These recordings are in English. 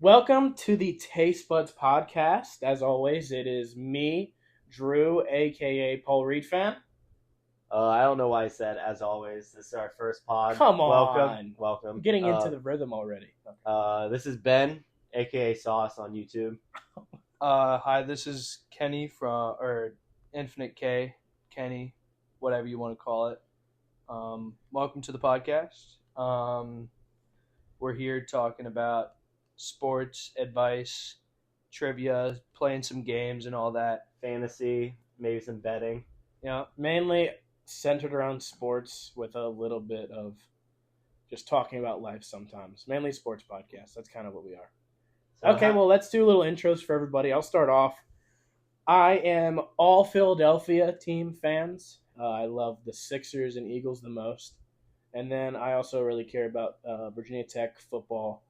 Welcome to the Taste Buds podcast. As always, it is me, Drew, aka Paul Reed fan. I don't know why I said as always. This is our first pod. Come Welcome. I'm getting into the rhythm already. This is Ben, aka Sauce on YouTube. Hi, this is Kenny or Infinite K, Kenny, whatever you want to call it. Welcome to the podcast. We're here talking about sports, advice, trivia, playing some games and all that. Fantasy, maybe some betting. Yeah, Mainly centered around sports with a little bit of just talking about life sometimes. Mainly sports podcasts. That's kind of what we are. Okay, well, let's do a little intros for everybody. I'll start off. I am all Philadelphia team fans. I love the Sixers and Eagles the most. And then I also really care about Virginia Tech football.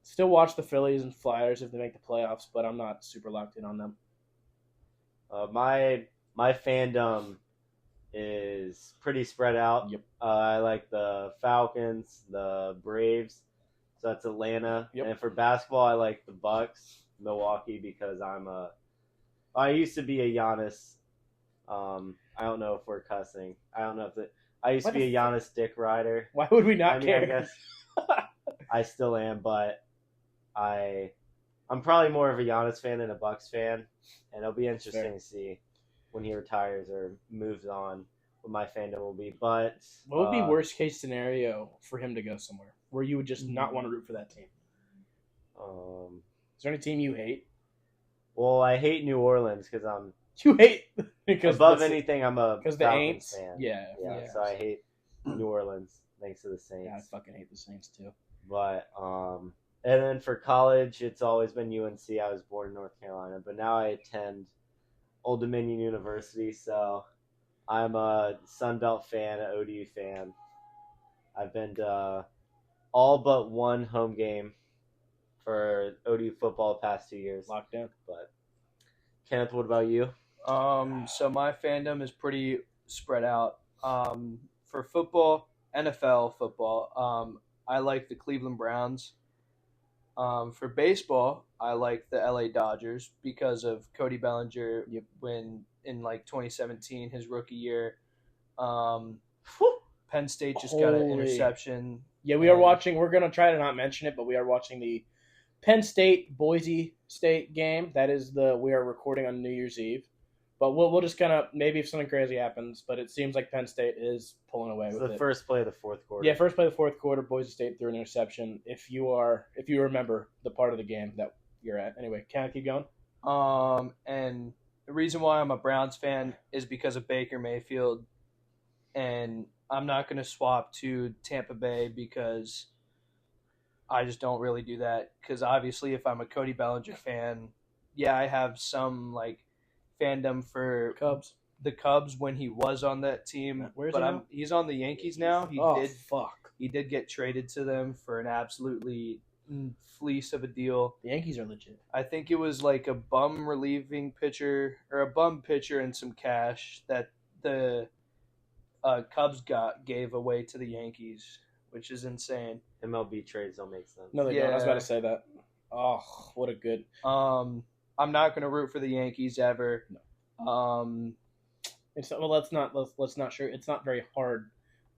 Still watch the Phillies and Flyers if they make the playoffs, but I'm not super locked in on them. My fandom is pretty spread out. Yep. I like the Falcons, the Braves. So that's Atlanta. Yep. And for basketball, I like the Bucks, Milwaukee, because I used to be a Giannis. I don't know if we're cussing. I don't know if I used to be a Giannis dick rider. Why would we not care? I guess I still am, but I'm probably more of a Giannis fan than a Bucks fan, and it'll be interesting to see when he retires or moves on what my fandom will be. But what would be worst case scenario for him to go somewhere where you would just not want to root for that team? Is there any team you hate? Well, I hate New Orleans because you hate because above anything I'm a because the Falcons Aints fan. Yeah. So I hate New Orleans thanks to the Saints. Yeah, I fucking hate the Saints too. But and then for college, it's always been UNC. I was born in North Carolina, but now I attend Old Dominion University, so I'm a Sunbelt fan, an ODU fan. I've been to all but one home game for ODU football the past 2 years. Locked in. But Kenneth, what about you? So my fandom is pretty spread out. For football, NFL football, I like the Cleveland Browns. For baseball, I like the LA Dodgers because of Cody Bellinger when in 2017, his rookie year. Penn State just got an interception. Yeah, we are watching. We're going to try to not mention it, but we are watching the Penn State Boise State game. That is we are recording on New Year's Eve. But we'll just kind of, maybe if something crazy happens, but it seems like Penn State is pulling away with it. The first play of the fourth quarter. Yeah, first play of the fourth quarter, Boise State threw an interception. If you remember the part of the game that you're at. Anyway, can I keep going? And the reason why I'm a Browns fan is because of Baker Mayfield. And I'm not going to swap to Tampa Bay because I just don't really do that. Because obviously if I'm a Cody Bellinger fan, yeah, I have some fandom for the Cubs when he was on that team. Where's he now? He's on the Yankees now. He did get traded to them for an absolutely fleece of a deal. The Yankees are legit. I think it was like a bum relieving pitcher or a bum pitcher and some cash that the Cubs gave away to the Yankees, which is insane. MLB trades don't make sense. No, they don't. I was about to say that. Oh, what a good. I'm not going to root for the Yankees ever. No. Let's not sure. It's not very hard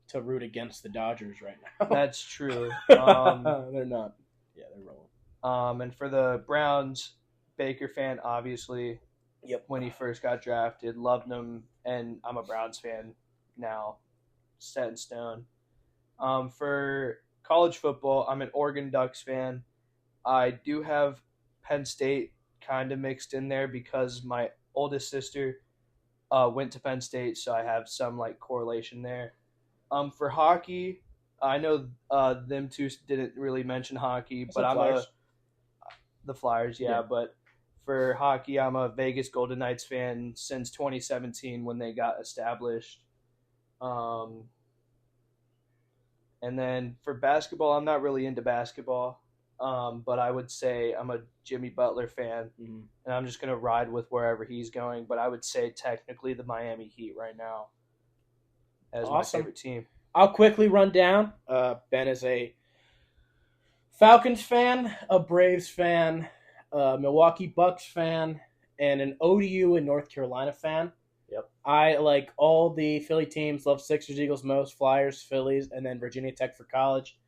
to root against the Dodgers right now. That's true. They're not. Yeah, they're rolling. And for the Browns, Baker fan, obviously. Yep. When he first got drafted, loved him, and I'm a Browns fan now, set in stone. For college football, I'm an Oregon Ducks fan. I do have Penn State kind of mixed in there because my oldest sister went to Penn State, so I have some correlation there. For hockey, I know them two didn't really mention hockey, but I'm the Flyers, yeah. But for hockey, I'm a Vegas Golden Knights fan since 2017 when they got established. And then for basketball, I'm not really into basketball. But I would say I'm a Jimmy Butler fan, and I'm just going to ride with wherever he's going. But I would say technically the Miami Heat right now as my favorite team. I'll quickly run down. Ben is a Falcons fan, a Braves fan, a Milwaukee Bucks fan, and an ODU and North Carolina fan. Yep. I like all the Philly teams, love Sixers, Eagles most, Flyers, Phillies, and then Virginia Tech for college.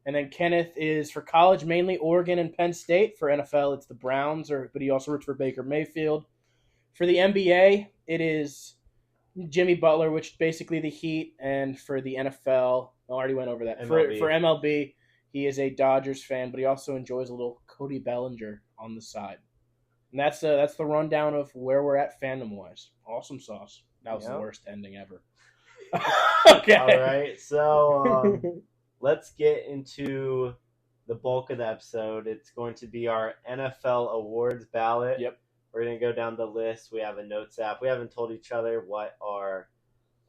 And then Kenneth is for college, mainly Oregon and Penn State. For NFL, it's the Browns, but he also roots for Baker Mayfield. For the NBA, it is Jimmy Butler, which is basically the Heat. And for the NFL, I already went over that. For MLB, he is a Dodgers fan, but he also enjoys a little COTY Bellinger on the side. And that's the rundown of where we're at fandom-wise. Awesome sauce. That was the worst ending ever. Okay. All right, so let's get into the bulk of the episode. It's going to be our NFL awards ballot. Yep. We're going to go down the list. We have a notes app. We haven't told each other what our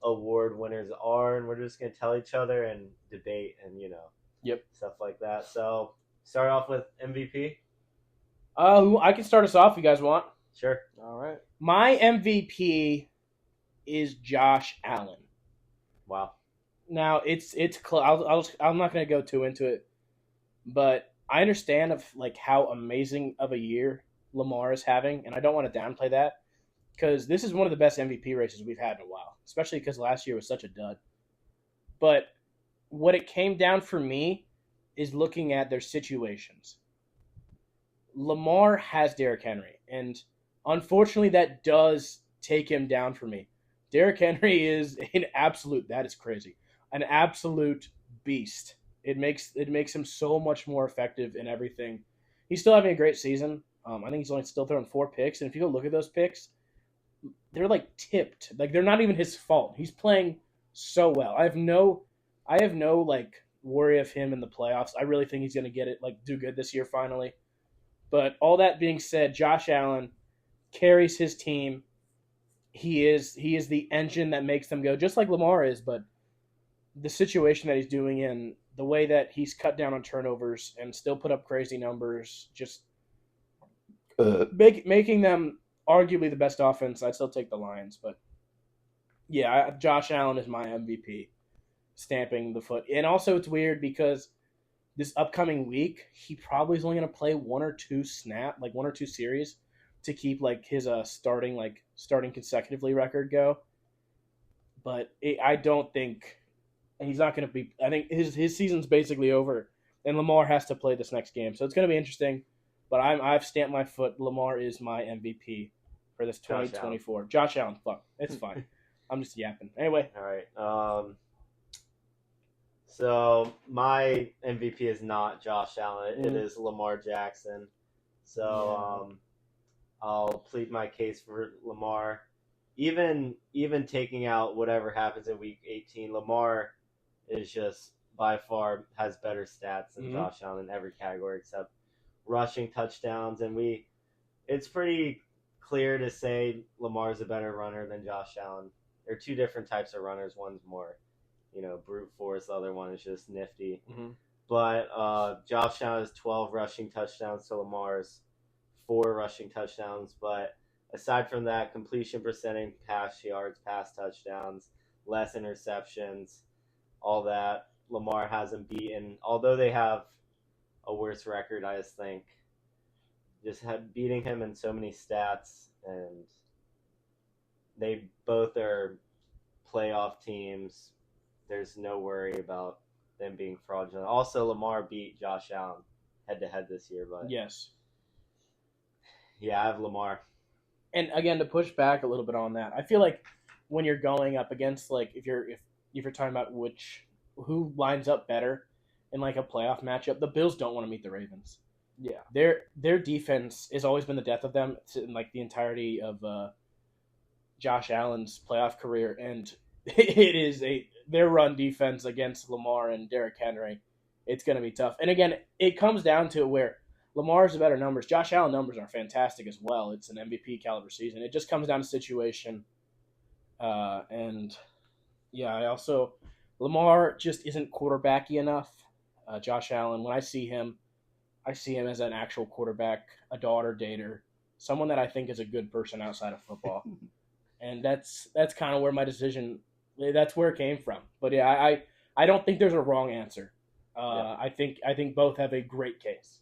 award winners are, and we're just going to tell each other and debate and, stuff like that. So, start off with MVP. I can start us off if you guys want. Sure. All right. My MVP is Josh Allen. Wow. Now it's I'm not going to go too into it, but I understand how amazing of a year Lamar is having, and I don't want to downplay that because this is one of the best MVP races we've had in a while, especially because last year was such a dud. But what it came down for me is looking at their situations. Lamar has Derrick Henry, and unfortunately that does take him down for me. Derrick Henry is that is crazy. An absolute beast. It makes him so much more effective in everything. He's still having a great season. I think he's only still throwing 4 picks, and if you go look at those picks, they're tipped. They're not even his fault. He's playing so well. I have no worry of him in the playoffs. I really think he's going to get it do good this year finally. But all that being said, Josh Allen carries his team. He is the engine that makes them go, just like Lamar is, but the situation that he's doing in, the way that he's cut down on turnovers and still put up crazy numbers, just making them arguably the best offense. I'd still take the Lions, but yeah, Josh Allen is my MVP, stamping the foot. And also it's weird because this upcoming week, he probably is only going to play 1 or 2 series to keep his starting consecutively record go. But I don't think he's not going to be. I think his season's basically over, and Lamar has to play this next game, so it's going to be interesting. But I've stamped my foot. Lamar is my MVP for this 2024. Josh Allen, fuck, it's fine. I'm just yapping. Anyway, all right. So my MVP is not Josh Allen. It is Lamar Jackson. So I'll plead my case for Lamar. Even taking out whatever happens in Week 18, Lamar is just by far has better stats than Josh Allen in every category except rushing touchdowns. And it's pretty clear to say Lamar's a better runner than Josh Allen. They're 2 different types of runners. One's more brute force. The other one is just nifty. Mm-hmm. But Josh Allen has 12 rushing touchdowns to Lamar's 4 rushing touchdowns. But aside from that, completion percentage, pass yards, pass touchdowns, less interceptions, all that, Lamar hasn't beaten. Although they have a worse record, I just think beating him in so many stats, and they both are playoff teams. There's no worry about them being fraudulent. Also, Lamar beat Josh Allen head-to-head this year. But yes. Yeah, I have Lamar. And again, to push back a little bit on that, I feel like when you're going up against, if you're talking about who lines up better in a playoff matchup, the Bills don't want to meet the Ravens. Yeah. Their defense has always been the death of them in the entirety of Josh Allen's playoff career, and it is their run defense against Lamar and Derrick Henry. It's going to be tough. And again, it comes down to where Lamar's the better numbers. Josh Allen numbers are fantastic as well. It's an MVP caliber season. It just comes down to situation. And yeah, Lamar just isn't quarterbacky enough. Josh Allen, when I see him as an actual quarterback, a daughter dater, someone that I think is a good person outside of football. And that's kind of where my decision, that's where it came from. But yeah, I don't think there's a wrong answer. I think both have a great case,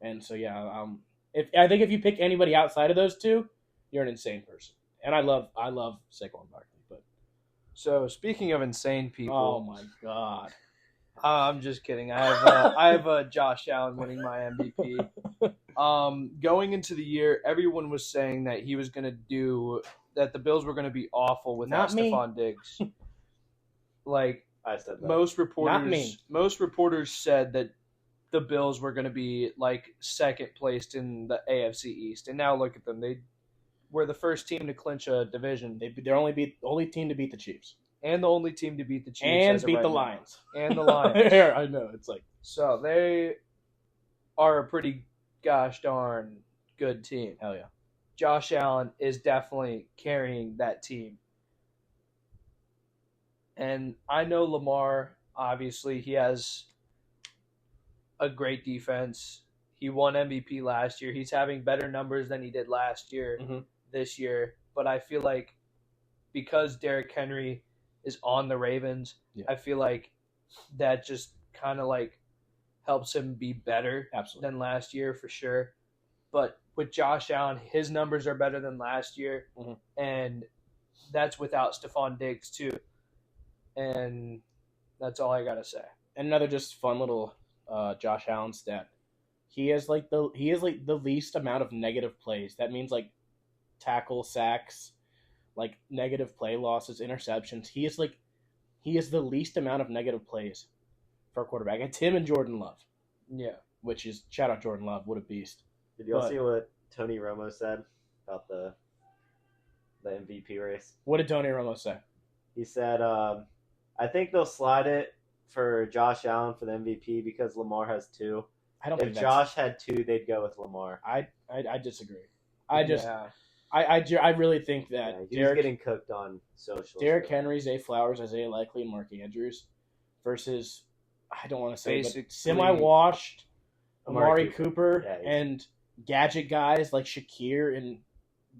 and so yeah, if you pick anybody outside of those two, you're an insane person. And I love Saquon Barkley, but So speaking of insane oh people, my god, I'm just kidding. I have Josh Allen winning my MVP. Going into the year, everyone was saying that he was going to do that. The Bills were going to be awful without Not me. Stephon Diggs. Like I said that. most Not me. reporters said that the Bills were going to be like second placed in the AFC East, and now look at them. They were the first team to clinch a division. They're only team to beat the Chiefs And the only team to beat the Chiefs. and as of beat right the now. Lions. And the Lions. Yeah, I know, it's like So they are a pretty gosh darn good team. hell yeah. Josh Allen is definitely carrying that team. And I know Lamar, obviously, he has a great defense. He won MVP last year. He's having better numbers than he did last year, this year. But I feel like because Derrick Henry is on the Ravens, I feel like that just kind of like helps him be better than last year for sure. But with Josh Allen, his numbers are better than last year, and that's without Stephon Diggs too. And that's all I gotta say. And another just fun little Josh Allen stat. He has the least amount of negative plays. That means like tackle sacks, like negative play losses, interceptions. He is the least amount of negative plays for a quarterback. It's him and Jordan Love. Yeah. Which is shout out Jordan Love, what a beast. Did y'all see what Tony Romo said about the MVP race? What did Tony Romo say? He said, I think they'll slide it for Josh Allen for the MVP because Lamar has 2. I don't If think Josh had 2, they'd go with Lamar. I disagree. I really think that he's getting cooked on social. Derrick Henry, Zay Flowers, Isaiah Likely, and Mark Andrews versus I don't want to say but semi-washed Amari Cooper and gadget guys like Shakir and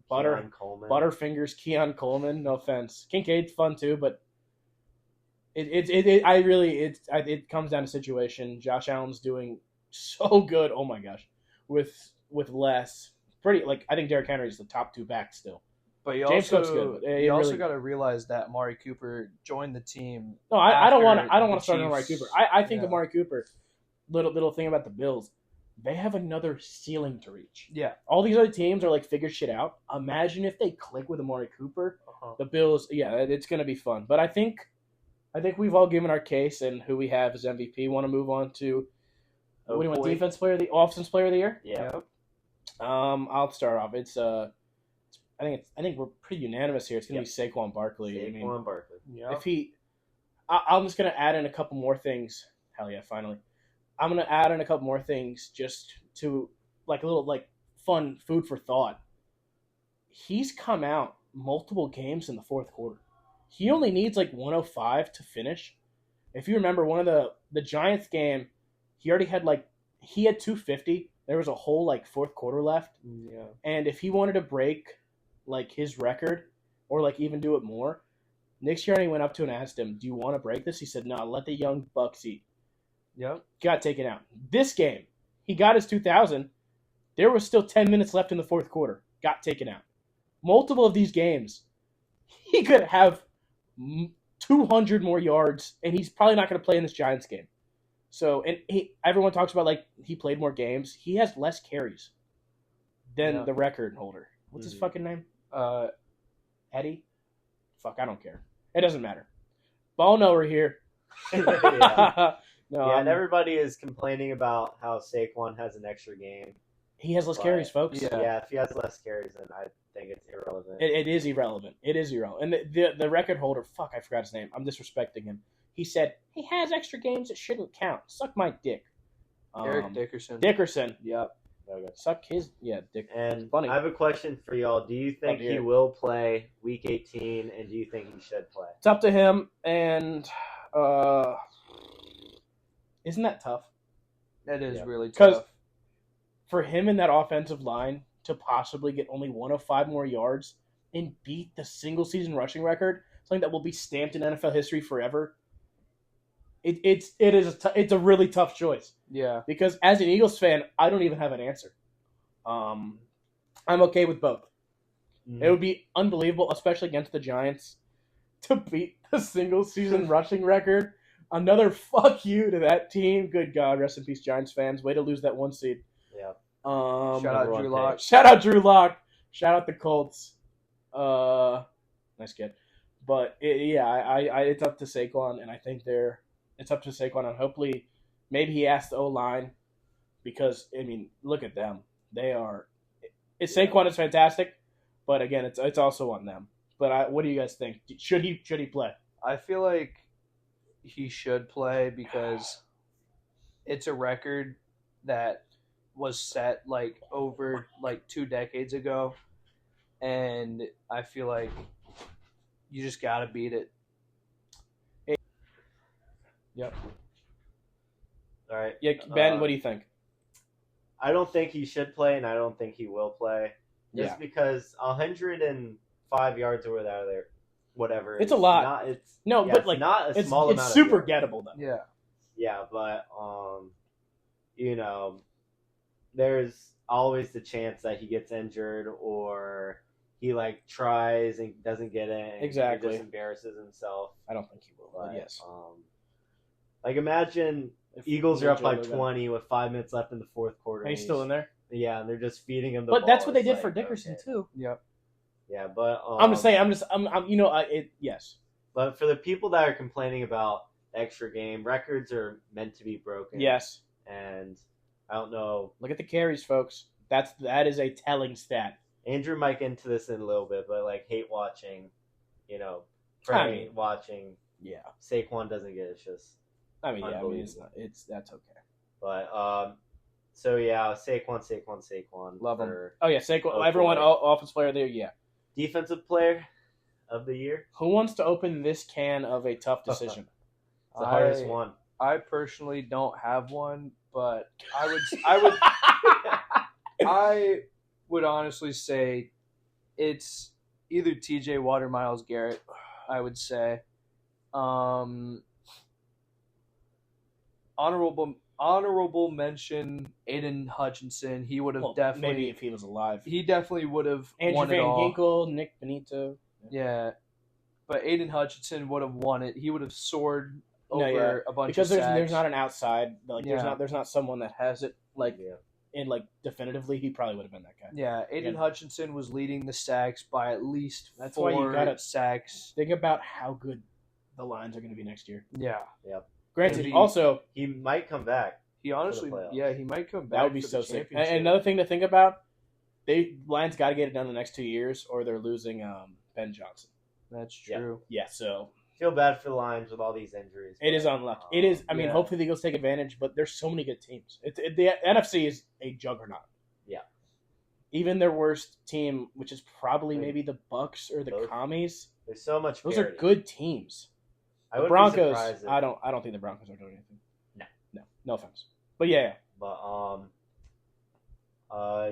Butterfingers, Keon Coleman. No offense, Kincaid's fun too, but it comes down to situation. Josh Allen's doing so good. Oh my gosh, with less. Pretty like I think Derrick Henry is the top 2 back still. But you James Cook's also good. You also got to realize that Amari Cooper joined the team. No, I don't want to start on Amari Cooper. I think Amari Cooper. Little thing about the Bills, they have another ceiling to reach. Yeah, all these other teams are like figure shit out. Imagine if they click with Amari Cooper. The Bills, it's gonna be fun. But I think we've all given our case and who we have as MVP. Want to move on to what do you want? Offensive player of the year? Yeah. I'll start off. It's I think we're pretty unanimous here. It's gonna be Saquon Barkley. Barkley. Yeah. I'm just gonna add in a couple more things. Hell yeah! Finally, I'm gonna add in a couple more things just to like a little like fun food for thought. He's come out multiple games in the fourth quarter. He only needs like 105 to finish. If you remember one of the Giants game, he had 250. There was a whole like fourth quarter left. Yeah. And if he wanted to break like his record or like even do it more, Nick Sirianni went up to him and asked him, "Do you want to break this?" He said, "No, let the young bucks eat." Yep. Got taken out. This game, he got his 2,000. There was still 10 minutes left in the fourth quarter. Got taken out. Multiple of these games, he could have 200 more yards, and he's probably not going to play in this Giants game. So, and everyone talks about like he played more games. He has less carries than the record holder. What's his fucking name? Eddie? Fuck, I don't care. It doesn't matter. Ball knower here. And everybody is complaining about how Saquon has an extra game. He has less carries, folks. Yeah, if he has less carries, then I think it's irrelevant. It is irrelevant. It is irrelevant. And the record holder, fuck, I forgot his name. I'm disrespecting him. He said, he has extra games that shouldn't count. Suck my dick. Eric Dickerson. Dickerson. Yep. Okay. Suck his, dick. And funny. I have a question for y'all. Do you think he will play Week 18, and do you think he should play? It's up to him, and isn't that tough? That is really tough. Because for him in that offensive line to possibly get only 105 more yards and beat the single-season rushing record, something that will be stamped in NFL history forever, it's a really tough choice. Yeah. Because as an Eagles fan, I don't even have an answer. I'm okay with both. It would be unbelievable, especially against the Giants, to beat the single season rushing record. Another fuck you to that team. Good God, rest in peace, Giants fans. Way to lose that 1 seed. Yeah. Shout out Drew Lock. Shout out Drew Lock. Shout out the Colts. Nice kid. But it's up to Saquon, and I think it's up to Saquon, and hopefully, maybe he asks the O-line, because I mean, look at them. Saquon is fantastic, but again, it's also on them. But what do you guys think? Should he play? I feel like he should play because it's a record that was set like over like 2 decades ago, and I feel like you just gotta beat it. Yep. All right. Yeah, Ben, what do you think? I don't think he should play, and I don't think he will play. Just because 105 yards or whatever. It's a lot. It's not a small amount. It's super of yards. gettable though. Yeah. Yeah, but there's always the chance that he gets injured or he like tries and doesn't get it. And Exactly. He just embarrasses himself. I don't think he will. But yes. Like imagine if Eagles are up by 20 with 5 minutes left in the fourth quarter. And he's still in there. Yeah, and they're just feeding him the ball. ball. But that's what they It's did like, for Dickerson too. Yep. Yeah, but I'm just saying. Yes. But for the people that are complaining about the extra game, records are meant to be broken. Yes. And I don't know. Look at the carries, folks. That is a telling stat. Andrew might get into this in a little bit, but like hate watching, watching. Yeah. Saquon doesn't get it. It's just. That's okay. But so yeah, Saquon. Love him. Oh yeah, Saquon. Everyone, offensive player of the year. Yeah. Defensive player of the year. Who wants to open this can of a tough decision? It's the hardest one. I personally don't have one, but I would honestly say it's either TJ Watt or Myles Garrett. I would say. Honorable mention Aiden Hutchinson. He would have definitely, maybe if he was alive, he definitely would have Andrew won Van it all. Ginkel, Nick Benito. Yeah, but Aiden Hutchinson would have won it. He would have soared over a bunch because of sacks. There's not an outside there's not someone that has it definitively. He probably would have been that guy. Yeah, Aiden Hutchinson was leading the sacks by at least That's 4 why you gotta sacks. Think about how good the Lions are going to be next year. Yeah. Yep. Granted, also he might come back. He honestly, he might come back. That would be so sick. And another thing to think about, Lions got to get it done the next 2 years, or they're losing Ben Johnson. That's true. Yeah. So feel bad for the Lions with all these injuries. It is unlucky. It is. I mean, hopefully the Eagles take advantage, but there's so many good teams. The NFC is a juggernaut. Yeah. Even their worst team, which is probably maybe the Bucks or the Commies. There's so much. Those are good teams. The Broncos. I don't think the Broncos are doing anything. No offense. But yeah. But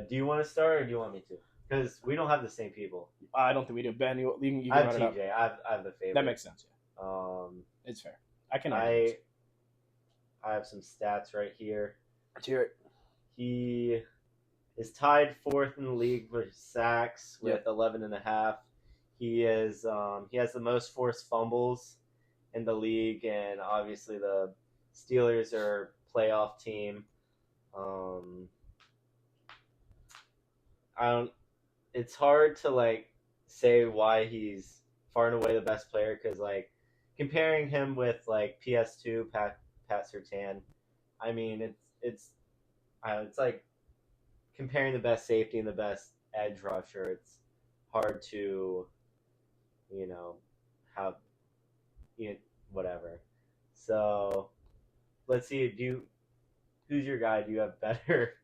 do you want to start or do you want me to? Because we don't have the same people. I don't think we do. Ben, you can I have run it up. TJ. I have the favorite. That makes sense. Yeah. It's fair. I have some stats right here. Let's hear it. He is tied 4th in the league for sacks with 11.5. He has the most forced fumbles in the league, and obviously the Steelers are a playoff team. It's hard to say why he's far and away the best player, because comparing him with PS2 Pat Surtain, I mean it's like comparing the best safety and the best edge rusher. It's hard to have whatever. So let's see. Who's your guy? Do you have better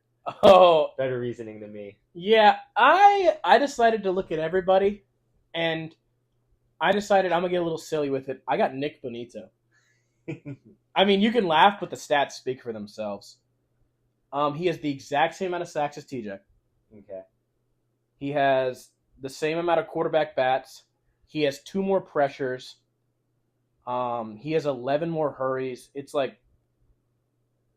reasoning than me? Yeah, I decided to look at everybody, and I decided I'm gonna get a little silly with it. I got Nick Bonito. I mean, you can laugh, but the stats speak for themselves. He has the exact same amount of sacks as TJ. Okay. He has the same amount of quarterback bats. He has 2 more pressures. He has 11 more hurries. It's like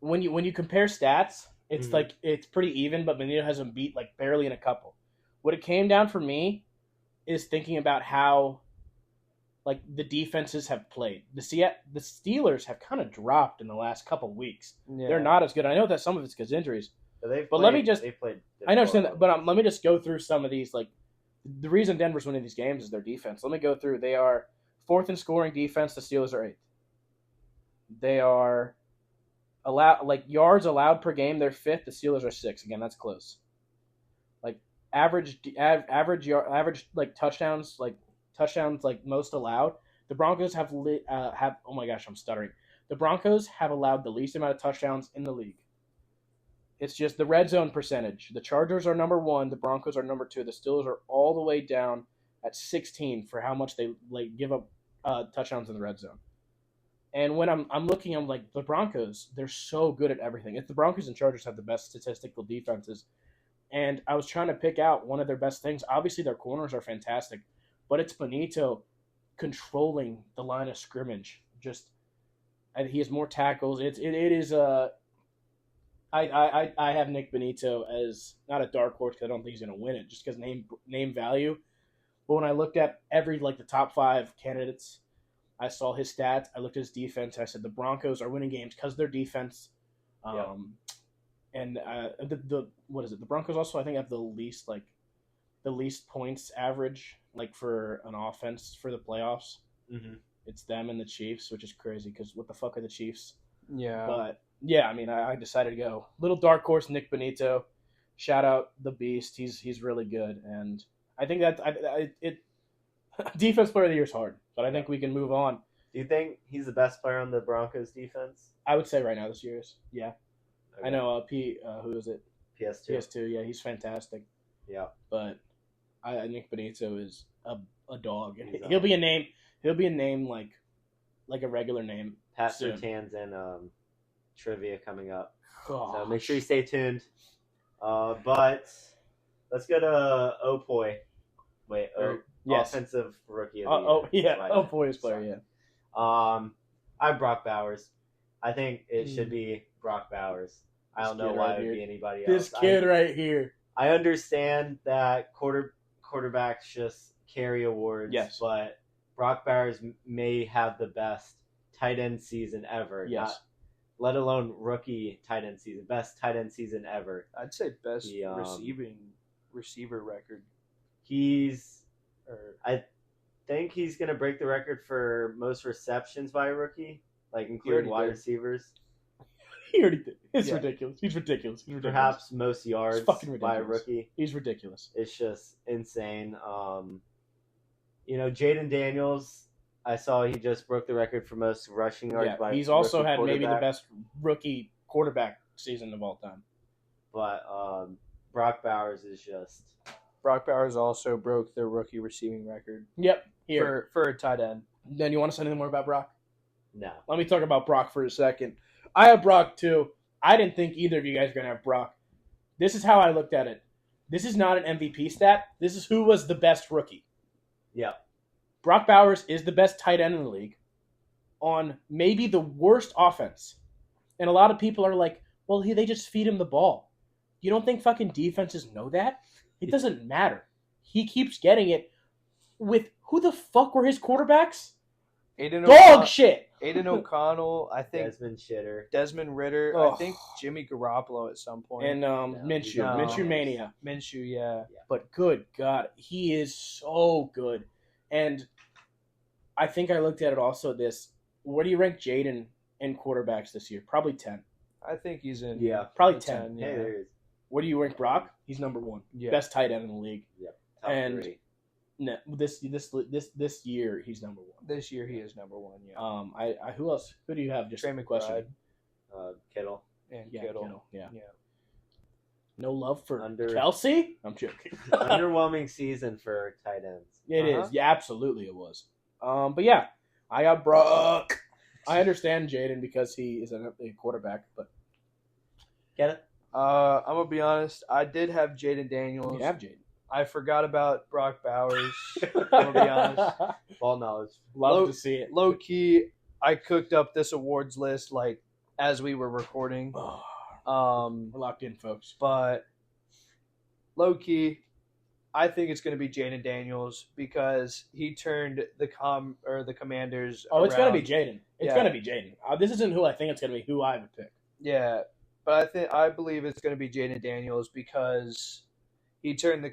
when you compare stats, it's like it's pretty even, but Benito has him beat like barely in a couple. What it came down for me is thinking about how like the defenses have played. The Steelers have kind of dropped in the last couple weeks. Yeah. They're not as good. I know that some of it's because injuries. But let me just. I understand that, but let me just go through some of these. Like the reason Denver's winning these games is their defense. Let me go through. They are 4th in scoring defense. The Steelers are 8th. They are yards allowed per game. They're 5th. The Steelers are 6th. Again, that's close. Like average like touchdowns like most allowed. The Broncos have oh my gosh, I'm stuttering. The Broncos have allowed the least amount of touchdowns in the league. It's just the red zone percentage. The Chargers are number 1. The Broncos are number 2. The Steelers are all the way down at 16 for how much they like give up touchdowns in the red zone. And when I'm looking, I'm like, the Broncos, they're so good at everything. It's the Broncos and Chargers have the best statistical defenses. And I was trying to pick out one of their best things. Obviously, their corners are fantastic, but it's Benito controlling the line of scrimmage. He has more tackles. It is I have Nick Benito as not a dark horse because I don't think he's going to win it just because name value. But when I looked at the top 5 candidates, I saw his stats. I looked at his defense. I said the Broncos are winning games because their defense. And what is it? The Broncos also I think have the least points average like for an offense for the playoffs. Mm-hmm. It's them and the Chiefs, which is crazy because what the fuck are the Chiefs? Yeah. But yeah, I mean, I decided to go little dark horse Nick Benito. Shout out the Beast. He's really good, and I think that defense player of the year is hard, but I think we can move on. Do you think he's the best player on the Broncos defense? I would say right now this year is. Yeah. Okay. I know who is it? PS2. PS2, yeah, he's fantastic. Yeah. But Nick Benito is a dog. He'll be a name like a regular name. Pat Surtain's in trivia coming up. Gosh. So make sure you stay tuned. But let's go to OPOY. Wait, yes. Offensive Rookie of the Year. OPOY's player, yeah. I have Brock Bowers. I think it should be Brock Bowers. I don't know why it would be anybody else. This kid right here. I understand that quarterbacks just carry awards, yes, but Brock Bowers may have the best tight end season ever. Yes. Let alone rookie tight end season. Best tight end season ever. I'd say best receiver record. I think he's going to break the record for most receptions by a rookie, like including wide receivers. He already did. It's ridiculous. He's ridiculous. Perhaps most yards by a rookie. He's ridiculous. It's just insane. Jaden Daniels, I saw he just broke the record for most rushing yards by he's also had maybe the best rookie quarterback season of all time. But Brock Bowers is just... Brock Bowers also broke the rookie receiving record. Yep. Here. For a tight end. Then you want to say anything more about Brock? No. Let me talk about Brock for a second. I have Brock too. I didn't think either of you guys were going to have Brock. This is how I looked at it. This is not an MVP stat. This is who was the best rookie. Yeah. Brock Bowers is the best tight end in the league on maybe the worst offense. And a lot of people are like, well, they just feed him the ball. You don't think fucking defenses know that? It doesn't matter. He keeps getting it with who the fuck were his quarterbacks? Dog shit. Aiden O'Connell, I think. Desmond Ritter. Oh. I think Jimmy Garoppolo at some point. And Minshew. Minshew Mania. Minshew, yeah. But good God, he is so good. And I think I looked at it also where do you rank Jaden in quarterbacks this year? Probably 10. I think he's in. Yeah. Probably 10. Yeah. Hey, there he is. Where do you rank Brock? He's number 1. Yeah. Best tight end in the league. Yep. And 3. No, this year he's number 1. This year he is number 1. Yeah. Who else? Who do you have? Just Trey McBride, Kittle, and Kittle. Yeah. Yeah. No love for Kelsey? I'm joking. Underwhelming season for tight ends. It is. Yeah, absolutely it was. But yeah, I got Brock. I understand Jaden because he is a quarterback, but Kenneth? I'm gonna be honest. I did have Jaden Daniels. You have Jaden. I forgot about Brock Bowers. I'll be honest. Ball knowledge. Love to see it. Low key, I cooked up this awards list like as we were recording. We're locked in, folks. But low key, I think it's going to be Jaden Daniels because he turned the Commanders. Oh, it's around. going to be Jaden. It's going to be Jaden. This isn't who I think it's going to be. Who I would pick. Yeah, but I believe it's going to be Jaden Daniels because he turned the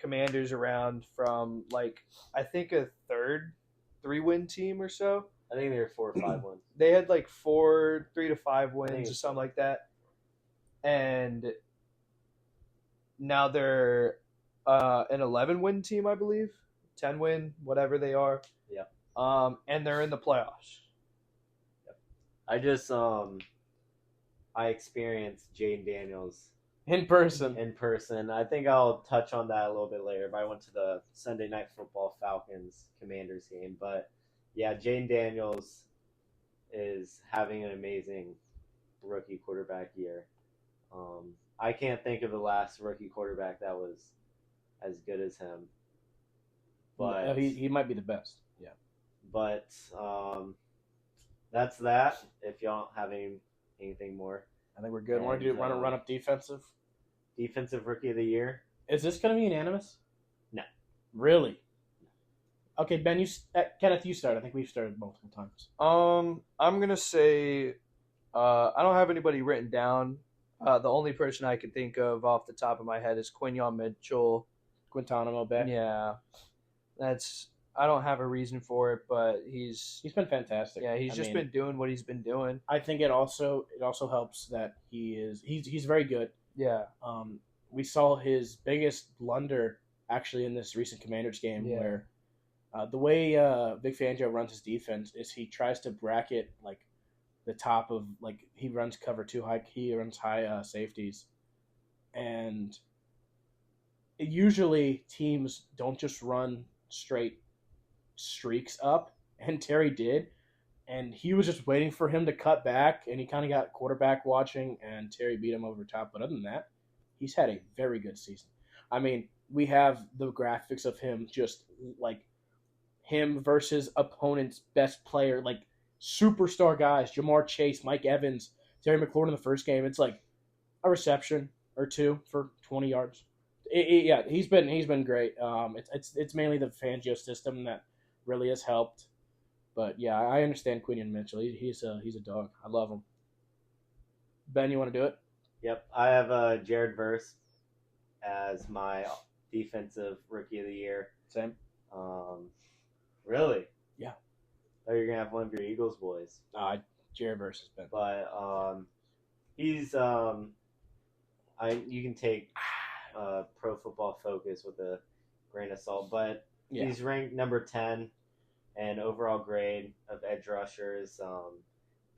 Commanders around from like I think a 3-win team or so. I think they were 4 or 5 wins. They had like 3 to 5 wins or something like that, and now they're an 11-win team, I believe, 10-win, whatever they are. Yeah. And they're in the playoffs. Yep. I experienced Jaden Daniels in person. I think I'll touch on that a little bit later. But I went to the Sunday Night Football Falcons Commanders game. But yeah, Jaden Daniels is having an amazing rookie quarterback year. I can't think of the last rookie quarterback that was as good as him. But he might be the best. Yeah. But that's that. If y'all don't have anything more, I think we're good. Want to do run up defensive rookie of the year? Is this going to be unanimous? No. Really? Okay, Ben, Kenneth, you start. I think we've started multiple times. I'm gonna say, I don't have anybody written down. The only person I can think of off the top of my head is Quinyon Mitchell. Guantanamo Bay. Yeah, I don't have a reason for it, but he's been fantastic. Yeah, he's been doing what he's been doing. I think it also helps that he's very good. Yeah. We saw his biggest blunder actually in this recent Commanders game where the way Vic Fangio runs his defense is he tries to bracket like the top of like he runs cover 2 high, he runs high safeties, and usually teams don't just run straight streaks up, and Terry did, and he was just waiting for him to cut back, and he kind of got quarterback watching, and Terry beat him over top. But other than that, he's had a very good season. I mean, we have the graphics of him just like him versus opponent's best player, like superstar guys, Jamar Chase, Mike Evans, Terry McLaurin in the first game. It's like a reception or 2 for 20 yards. Yeah, he's been great. It's mainly the Fangio system that really has helped. But yeah, I understand Quinyon Mitchell. He's a dog. I love him. Ben, you want to do it? Yep, I have Jared Verse as my defensive rookie of the year. Same. Really? Yeah. Oh, you're gonna have one of your Eagles boys. Jared Verse has been. But he's you can take Pro Football Focus with a grain of salt, but he's ranked number 10 and overall grade of edge rushers.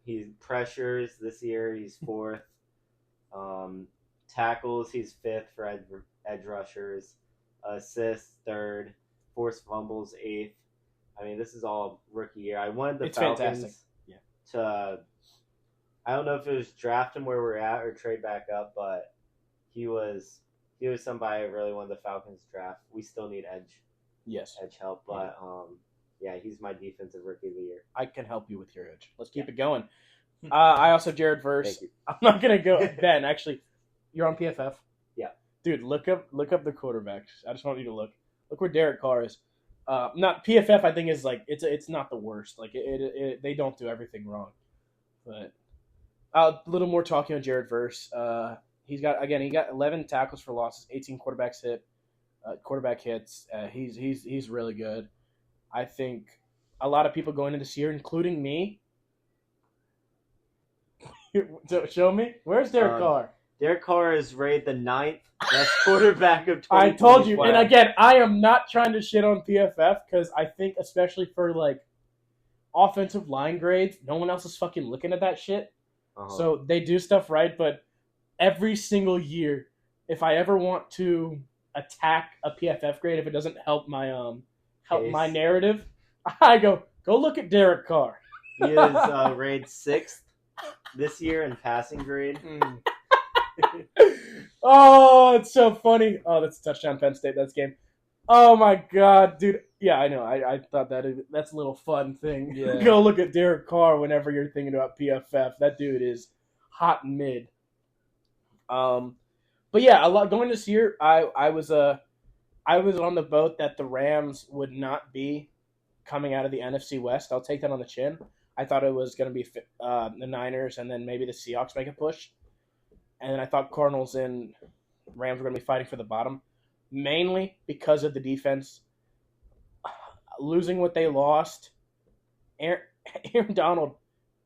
He pressures this year. He's 4th. Tackles, he's 5th for edge rushers. Assists, 3rd. Forced fumbles, 8th. I mean, this is all rookie year. I wanted the Falcons to. I don't know if it was draft him where we're at or trade back up, but he was somebody I really wanted the Falcons to draft. We still need edge help, but he's my defensive rookie of the year. I can help you with your edge. Let's keep it going. I also have Jared Verse. I'm not gonna go Ben. Actually, you're on PFF. Yeah, dude, look up the quarterbacks. I just want you to look where Derek Carr is. Not PFF. I think is like it's not the worst. Like they don't do everything wrong, but a little more talking on Jared Verse. He got 11 tackles for losses, 18 quarterback hits. He's really good. I think a lot of people going into this year, including me. Show me. Where's Derek Carr? Derek Carr is rated the 9th best quarterback of 2020. I told you. And again, I am not trying to shit on PFF because I think especially for like offensive line grades, no one else is fucking looking at that shit. So they do stuff right, but every single year, if I ever want to attack a PFF grade, if it doesn't help my my narrative, I go look at Derek Carr. He is rated 6th this year in passing grade. Oh, it's so funny. Oh, that's a touchdown, Penn State. That's game. Oh my god, dude. Yeah, I know. I thought that's a little fun thing. Yeah. Go look at Derek Carr whenever you're thinking about PFF. That dude is hot and mid. But yeah, a lot going this year. I was on the boat that the Rams would not be coming out of the NFC West. I'll take that on the chin. I thought it was going to be the Niners and then maybe the Seahawks make a push. And then I thought Cardinals and Rams were going to be fighting for the bottom, mainly because of the defense. Losing what they lost, Aaron Donald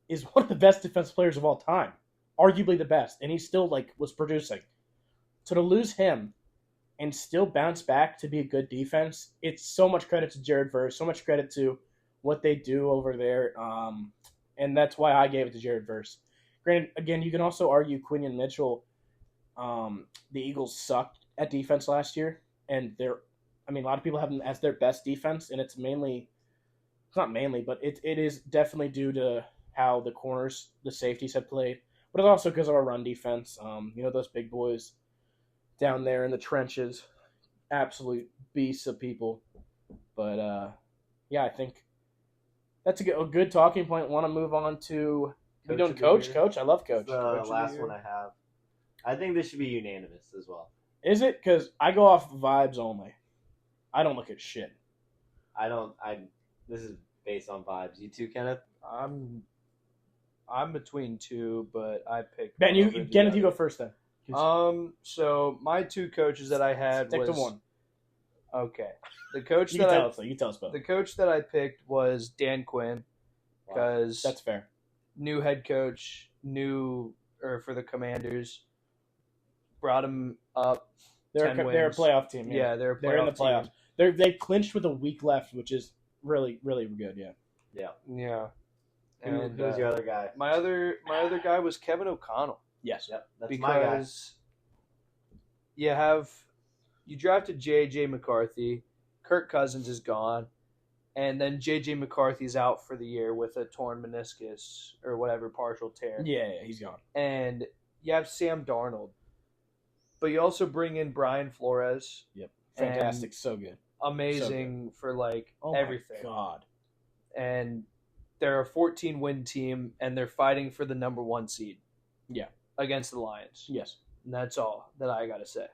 is one of the best defensive players of all time, arguably the best, and he still was producing. So to lose him and still bounce back to be a good defense, it's so much credit to Jared Verse, so much credit to what they do over there, and that's why I gave it to Jared Verse. Granted, again, you can also argue Quinion Mitchell. The Eagles sucked at defense last year, and a lot of people have them as their best defense, and it's not mainly, but it is definitely due to how the corners, the safeties have played, but it's also because of our run defense. Those big boys down there in the trenches, absolute beasts of people. But yeah, I think that's a good talking point. Want to move on to we doing Coach? Coach, I love Coach. The Coach last one I have. I think this should be unanimous as well. Is it? Because I go off vibes only. I don't look at shit. This is based on vibes. You too, Kenneth? I'm between two, but I picked Ben, Kenneth, you go first then. So my two coaches that I had Stick to one. Okay. The coach You tell us both. The coach that I picked was Dan Quinn, because That's fair. new head coach, for the Commanders, brought him up. They're a playoff team. Yeah, they're in the playoffs. team. They clinched with a week left, which is really, really good. Yeah. Yeah. And who's your other guy? My other guy was Kevin O'Connell. Yes. Yep, that's my guy. Because you drafted J.J. McCarthy, Kirk Cousins is gone, and then J.J. McCarthy's out for the year with a torn meniscus or whatever, partial tear. Yeah, he's gone. And you have Sam Darnold, but you also bring in Brian Flores. Yep, fantastic, so good, amazing for everything. My God, and they're a 14-win team, and they're fighting for the number 1 seed. Yeah, against the Lions. Yes, and that's all that I gotta say.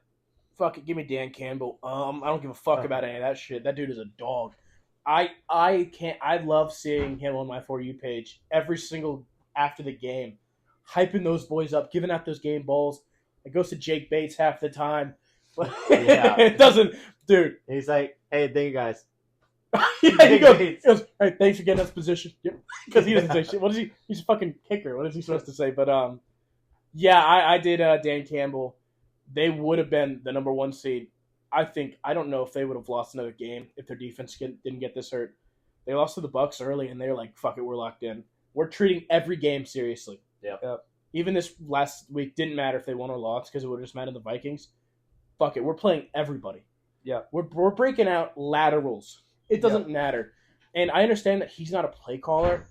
Fuck it, give me Dan Campbell. I don't give a fuck about any of that shit. That dude is a dog. I love seeing him on my For You page every single after the game, hyping those boys up, giving out those game balls. It goes to Jake Bates half the time. Yeah. It doesn't, dude. And he's like, "Hey, thank you guys." Yeah, he goes, "Hey, thanks for getting us position." Because he doesn't say shit. What is he? He's a fucking kicker. What is he supposed to say? But yeah, I did Dan Campbell. They would have been the number 1 seed. I don't know if they would have lost another game if their defense didn't get this hurt. They lost to the Bucs early, and they were like, "Fuck it, we're locked in. We're treating every game seriously." Yep. Even this last week didn't matter if they won or lost because it would have just mattered the Vikings. Fuck it, we're playing everybody. Yeah, we're breaking out laterals. It doesn't matter, and I understand that he's not a play caller,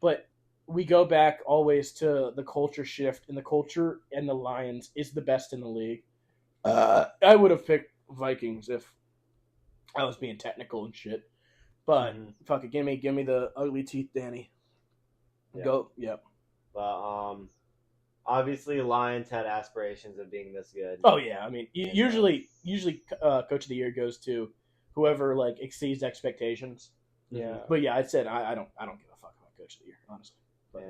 but we go back always to the culture shift, and the culture and the Lions is the best in the league. I would have picked Vikings if I was being technical and shit, but fuck it, give me the ugly teeth, Danny. Yeah. Go, yep. But obviously, Lions had aspirations of being this good. Oh yeah, I mean, usually, Coach of the Year goes to whoever exceeds expectations. Yeah, but yeah, I said I don't give a fuck about Coach of the Year, honestly. But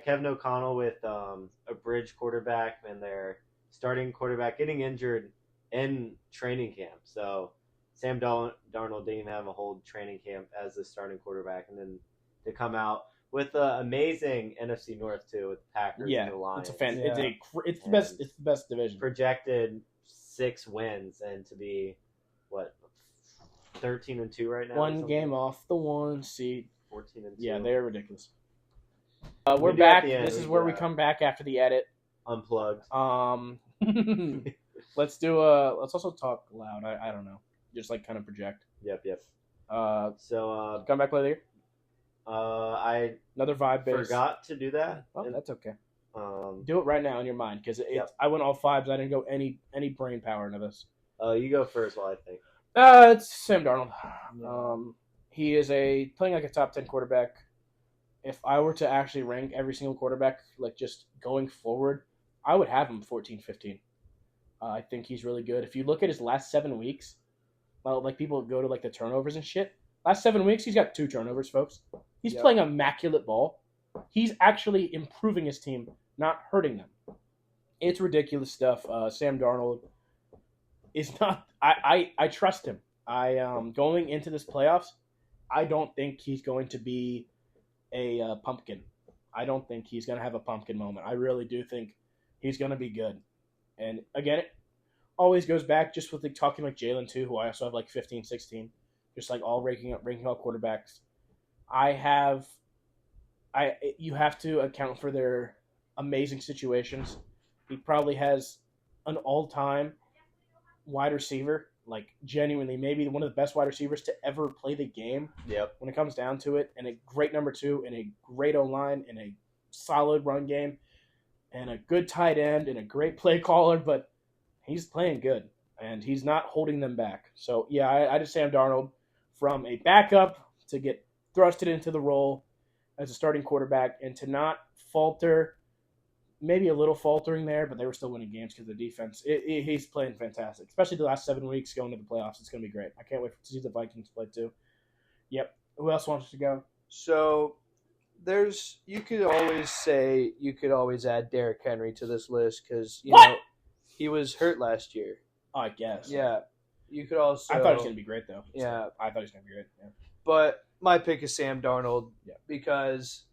Kevin O'Connell with a bridge quarterback and their starting quarterback getting injured in training camp. So Sam Darnold didn't even have a whole training camp as the starting quarterback, and then to come out with the amazing NFC North too with the Packers and the Lions. It's the best division. Projected 6 wins and to be 13-2 right now. 1 game off the 1 seed. 14-2. Yeah, they're ridiculous. We're back. This is where we come back after the edit. Unplugged. Let's also talk loud. I don't know. Just kind of project. Yep. So come back later. I another vibe base. Forgot to do that. Oh, that's okay. Do it right now in your mind because I went all fives. I didn't go any brain power into this. You go first while I think. It's Sam Darnold. He is playing like a top 10 quarterback. If I were to actually rank every single quarterback, like just going forward, I would have him 14, 15. I think he's really good. If you look at his last 7 weeks, well, like people go to like the turnovers and shit. Last 7 weeks, he's got 2 turnovers, folks. He's playing immaculate ball. He's actually improving his team, not hurting them. It's ridiculous stuff. Sam Darnold is not. I trust him. Going into this playoffs, I don't think he's going to be a pumpkin. I don't think he's going to have a pumpkin moment. I really do think he's going to be good. And again, it always goes back just with talking like Jalen too, who I also have like 15, 16, just like all ranking up quarterbacks. You have to account for their amazing situations. He probably has an all-time wide receiver, like genuinely maybe one of the best wide receivers to ever play the game. Yep. When it comes down to it, and a great number 2, and a great O-line, and a solid run game, and a good tight end, and a great play caller, but he's playing good, and he's not holding them back. So, yeah, I just Sam Darnold from a backup to get thrusted into the role as a starting quarterback and to not falter, maybe a little faltering there, but they were still winning games because of the defense. He's playing fantastic, especially the last 7 weeks going to the playoffs. It's going to be great. I can't wait to see the Vikings play too. Yep. Who else wants to go? So you could always add Derrick Henry to this list because he was hurt last year. I guess. Yeah. You could also. I thought he was going to be great though. Yeah. I thought he was going to be great. Yeah. But my pick is Sam Darnold because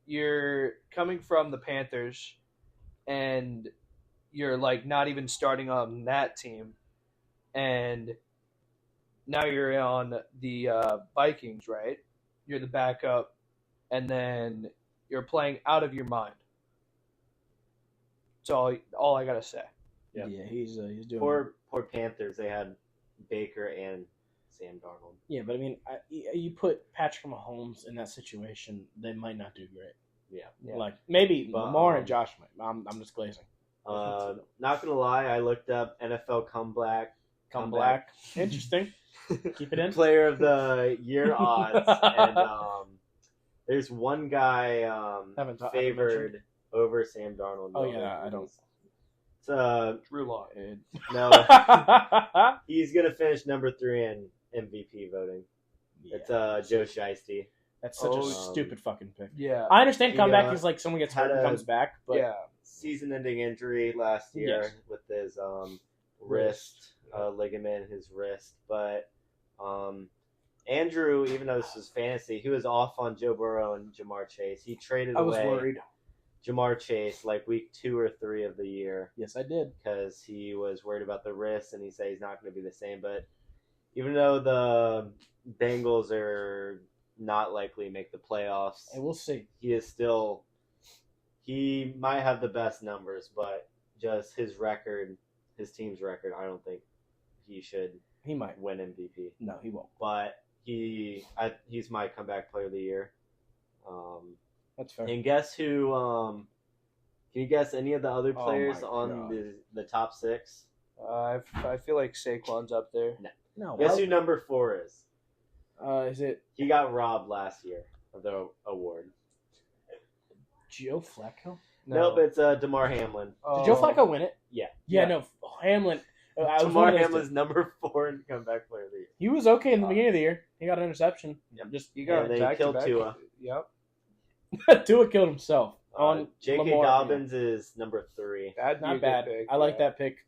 you're coming from the Panthers and you're like not even starting on that team, and now you're on the Vikings, right? You're the backup, and then you're playing out of your mind. That's all I gotta say. Yeah, he's doing poor Panthers. They had Baker and Sam Darnold. Yeah, but I mean, you put Patrick Mahomes in that situation, they might not do great. Yeah. Like maybe Lamar and Josh might. I'm just glazing. Not gonna lie, I looked up NFL comeback. Interesting. Keep it in. Player of the year odds, and there's one guy favored over Sam Darnold. Oh yeah, I don't. It's Drew Lock. No, he's gonna finish number 3 in MVP voting. Yeah. It's Joe Shiesty. That's such a stupid fucking pick. Yeah, I understand comeback is like someone gets hurt and comes back, but season-ending injury last year with his wrist ligament, his wrist. But Andrew, even though this was fantasy, he was off on Joe Burrow and Jamar Chase. He traded away. I was worried. Jamar Chase like week 2 or 3 of the year. Yes, I did. Because he was worried about the wrist, and he said he's not going to be the same. But even though the Bengals are not likely to make the playoffs, and we'll see. He might have the best numbers, but just his record, his team's record, I don't think he should. He might win MVP. No, he won't. But he's my comeback player of the year. That's fair. And guess who? Can you guess any of the other players on the top 6? I feel like Saquon's up there. No. Guess who number 4 is? Is it? He got robbed last year of the award. Joe Flacco? Nope, it's DeMar Hamlin. Did Joe Flacco win it? Yeah. No, Hamlin. DeMar Hamlin's number 4 in comeback player of the year. He was okay in the beginning of the year. He got an interception. He got they killed Tua. Yep. Tua killed himself. J.K. Dobbins is number 3. Not bad. Pick, I like that pick.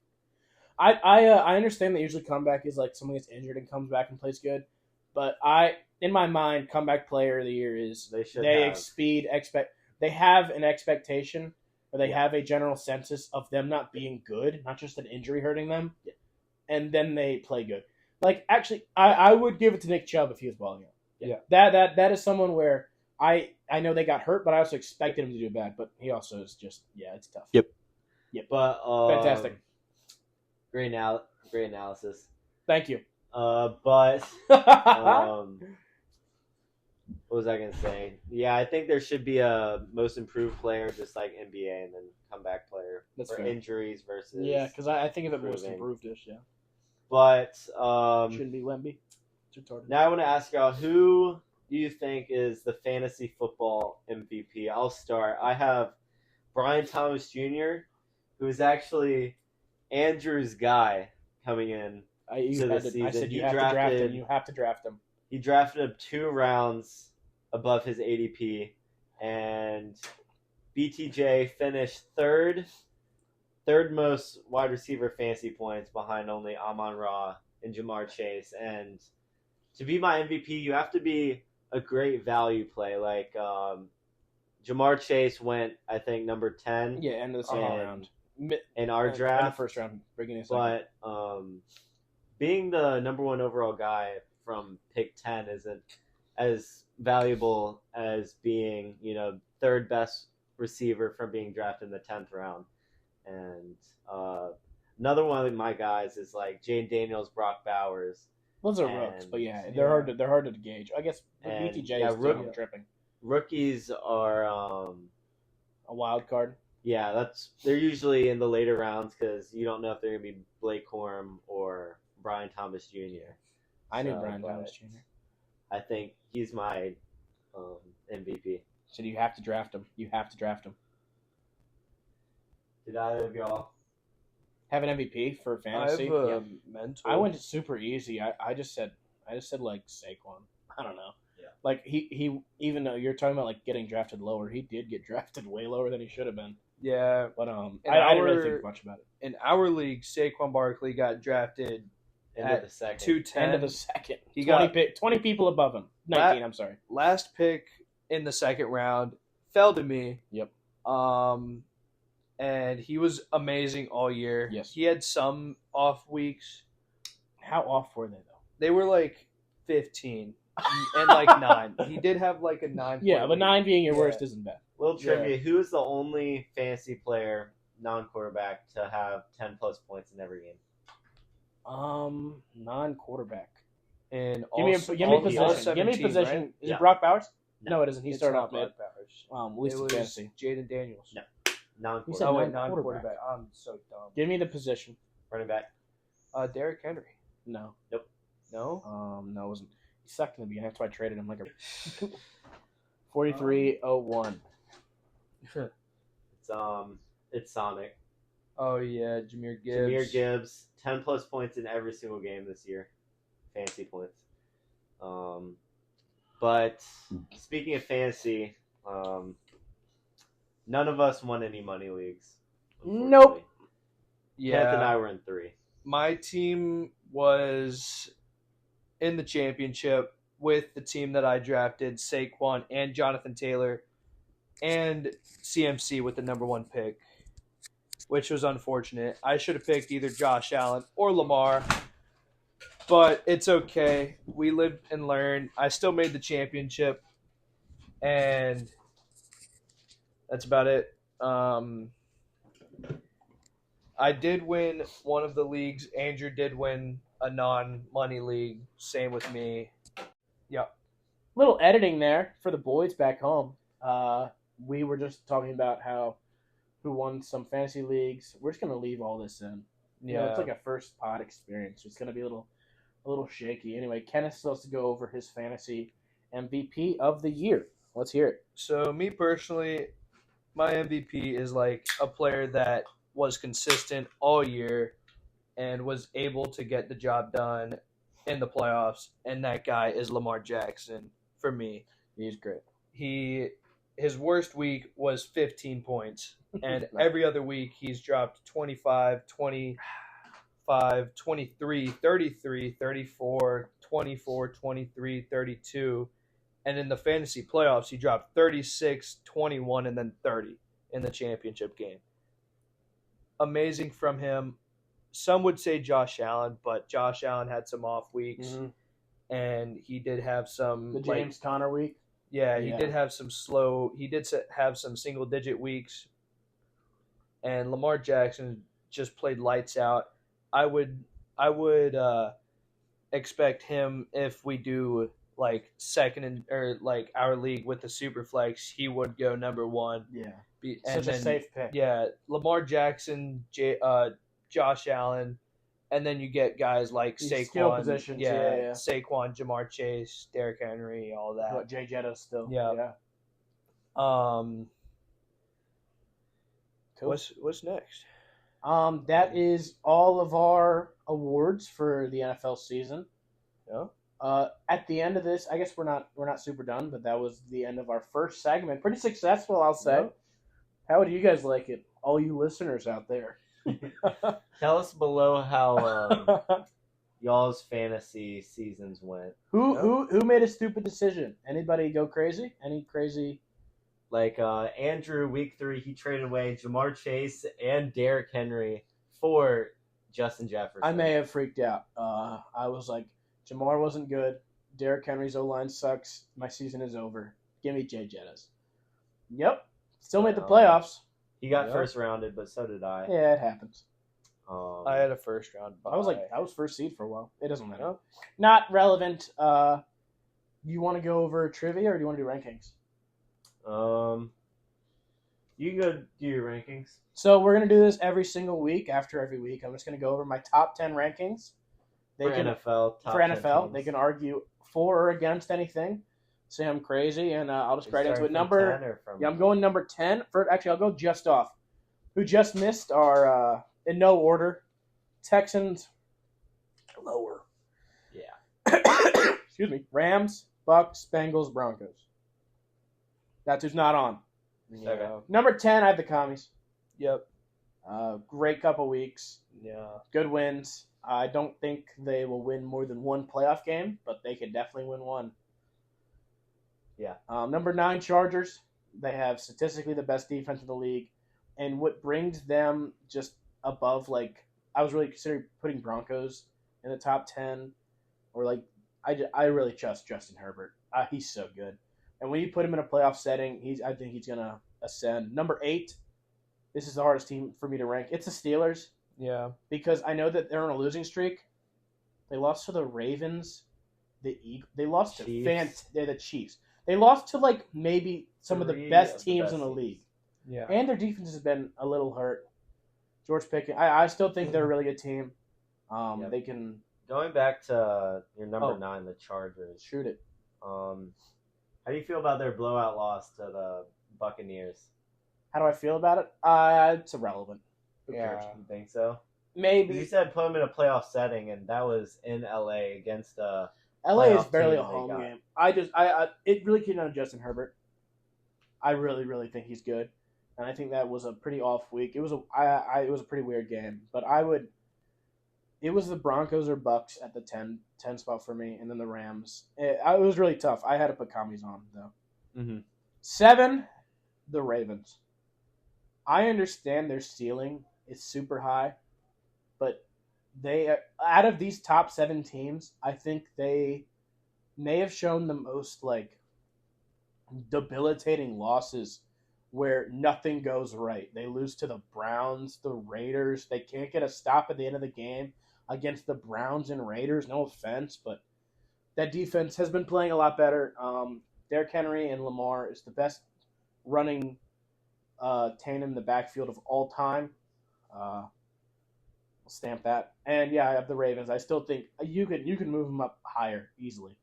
I understand that usually comeback is like someone gets injured and comes back and plays good, but in my mind, comeback player of the year is they have an expectation, or they have a general census of them not being good, not just an injury hurting them, and then they play good. Like actually, I would give it to Nick Chubb if he was balling out. Yeah. That is someone where I know they got hurt, but I also expected him to do bad. But he also is just it's tough. Yep. But fantastic. Great analysis. Thank you. But What was I gonna say? Yeah, I think there should be a most improved player, just like NBA, and then comeback player That's for fair. injuries versus. Yeah, because I think of it most improving. improved-ish, yeah. But Shouldn't be Wemby. It's retarded. now I want to ask y'all, who do you think is the fantasy football MVP? I'll start. I have Brian Thomas Jr., who is actually Andrew's guy coming in to the season. I said you He have to draft him. drafted- You have to draft him. He drafted him 2 rounds above his ADP, and BTJ finished third most wide receiver fantasy points behind only Amon-Ra and Jamar Chase. And to be my MVP, you have to be a great value play. Like Jamar Chase went, I think, number 10. Yeah, end of the second round. In our End of draft. first round, beginning of second. But being the number 1 overall guy from pick 10 isn't as valuable as being, third best receiver from being drafted in the 10th round. And another one of my guys is like Jane Daniels, Brock Bowers. Those are rooks, but they're hard to gauge. I guess BTJ is still tripping. Rookies are a wild card. Yeah, they're usually in the later rounds because you don't know if they're gonna be Blake Corum or Brian Thomas Jr. I knew Brian Thomas Jr. I think he's my MVP. So you have to draft him. You have to draft him. Did either of y'all have an MVP for fantasy? I have a mentor. I went super easy. I just said like Saquon. I don't know. Yeah. Like he even though you're talking about like getting drafted lower, he did get drafted way lower than he should have been. Yeah, but I didn't really think much about it. In our league, Saquon Barkley got drafted at the second. 210. End of the second. He 20 people above him. 19. I'm sorry. Last pick in the second round fell to me. Yep. And he was amazing all year. Yes. He had some off weeks. How off were they though? They were like 15 and like 9. He did have like a 9. Yeah, but 9 being your worst isn't bad. Little trivia: who is the only fantasy player, non-quarterback, to have 10+ points in every game? Non-quarterback. And give me position. Give me position. Right? Is it Brock Bowers? No, it isn't. He started off mid. Bowers. Least it was fantasy. Jaden Daniels. No, non-quarterback. You said non-quarterback. I'm so dumb. Give me the position. Running back. Derrick Henry. No. Nope. No. No, it wasn't. He sucked in the beginning. That's why I traded him like a 43-01. It's Sonic. Oh yeah, Jahmyr Gibbs. Jahmyr Gibbs, 10+ points in every single game this year, fantasy points. But speaking of fantasy, none of us won any money leagues. Nope. Yeah, Kenneth and I were in 3. My team was in the championship with the team that I drafted, Saquon and Jonathan Taylor, and CMC with the number 1 pick, which was unfortunate. I should have picked either Josh Allen or Lamar, but it's okay. We live and learn. I still made the championship, and that's about it. I did win one of the leagues. Andrew did win a non-money league. Same with me. Yep. Little editing there for the boys back home. We were just talking about who won some fantasy leagues. We're just gonna leave all this in. Yeah, it's like a first pod experience. It's gonna be a little shaky. Anyway, Kenneth still has to go over his fantasy MVP of the year. Let's hear it. So me personally, my MVP is like a player that was consistent all year and was able to get the job done in the playoffs, and that guy is Lamar Jackson for me. He's great. His worst week was 15 points, and every other week he's dropped 25, 25, 23, 33, 34, 24, 23, 32, and in the fantasy playoffs he dropped 36, 21, and then 30 in the championship game. Amazing from him. Some would say Josh Allen, but Josh Allen had some off weeks, and he did have some the James Conner week. Yeah, he did have some slow. He did have some single-digit weeks, and Lamar Jackson just played lights out. I would expect him, if we do like second or like our league with the super flex, he would go number 1. Yeah. And Such a safe pick. Yeah, Lamar Jackson, Josh Allen, and then you get guys like These skill Saquon, positions, yeah. Saquon, Jamar Chase, Derrick Henry, all that. What, Jay Jetto still. Yeah. Cool. What's next? That is all of our awards for the NFL season. Yeah. At the end of this, I guess we're not super done, but that was the end of our first segment. Pretty successful, I'll say. Yep. How do you guys like it, all you listeners out there? Tell us below how y'all's fantasy seasons went. Who made a stupid decision? Anybody go crazy? Any crazy? Like Andrew, week 3, he traded away Jamar Chase and Derrick Henry for Justin Jefferson. I may have freaked out. I was like, Jamar wasn't good. Derrick Henry's O-line sucks. My season is over. Give me Jay Jettas. Yep. Still made the playoffs. He got first rounded, but so did I. Yeah, it happens. I had a first round bye. I was first seed for a while. It doesn't matter. Not relevant. You want to go over trivia or do you want to do rankings? You can go do your rankings. So we're gonna do this every single week. After every week, I'm just gonna go over my top 10 rankings. NFL. They can argue for or against anything. Say I'm crazy, and I'll just write into it. I'm going number 10. Actually, I'll go just off. Who just missed are in no order. Texans lower. Yeah. Excuse me. Rams, Bucks, Bengals, Broncos. That's who's not on. Yeah. Okay. Number 10, I have the Commies. Yep. Great couple weeks. Yeah. Good wins. I don't think they will win more than one playoff game, but they could definitely win one. Yeah. Number 9, Chargers. They have statistically the best defense in the league. And what brings them just above, like, I was really considering putting Broncos in the top 10. Or, like, I really trust Justin Herbert. He's so good. And when you put him in a playoff setting, I think he's going to ascend. Number 8, this is the hardest team for me to rank. It's the Steelers. Yeah. Because I know that they're on a losing streak. They lost to the Ravens. They lost to they're the Chiefs. They lost to, like, maybe some of the best teams in the league. Yeah. And their defense has been a little hurt. George Pickens. I still think they're a really good team. Yep. They can... Going back to your number 9, the Chargers. Shoot it. How do you feel about their blowout loss to the Buccaneers? How do I feel about it? It's irrelevant. Who cares? You think so? Maybe. You said put them in a playoff setting, and that was in LA against LA is barely a home game. It really came down to Justin Herbert. I really, really think he's good, and I think that was a pretty off week. It was a pretty weird game, but it was the Broncos or Bucks at the 10 spot for me, and then the Rams. It was really tough. I had to put Commies on though. Mm-hmm. 7, the Ravens. I understand their ceiling is super high, but they, out of these top 7 teams, I think they may have shown the most, like, debilitating losses where nothing goes right. They lose to the Browns, the Raiders. They can't get a stop at the end of the game against the Browns and Raiders. No offense, but that defense has been playing a lot better. Derrick Henry and Lamar is the best running tandem in the backfield of all time. I'll stamp that. And yeah, I have the Ravens. I still think you can move them up higher easily,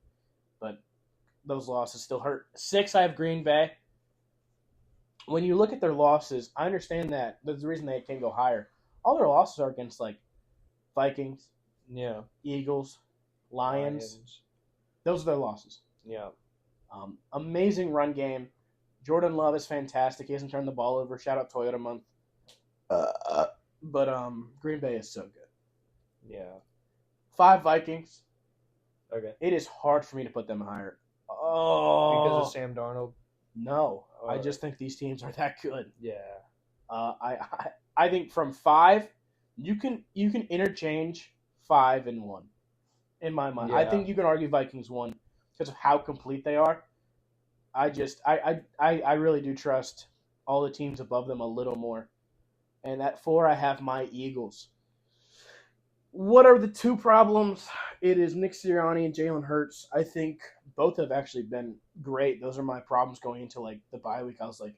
but those losses still hurt. 6, I have Green Bay. When you look at their losses, I understand that there's the reason they can go higher. All their losses are against, like, Vikings, Eagles, Lions. Those are their losses. Yeah. Amazing run game. Jordan Love is fantastic. He hasn't turned the ball over. Shout out Toyota Month. But Green Bay is so good. Yeah. 5, Vikings. Okay. It is hard for me to put them higher. Oh. Because of Sam Darnold? No. I just think these teams are that good. Yeah. I think from 5, you can interchange 5 and 1. In my mind. Yeah. I think you can argue Vikings 1 because of how complete they are. I really do trust all the teams above them a little more. And at 4, I have my Eagles. What are the two problems? It is Nick Sirianni and Jalen Hurts. I think both have actually been great. Those are my problems going into like the bye week. I was like,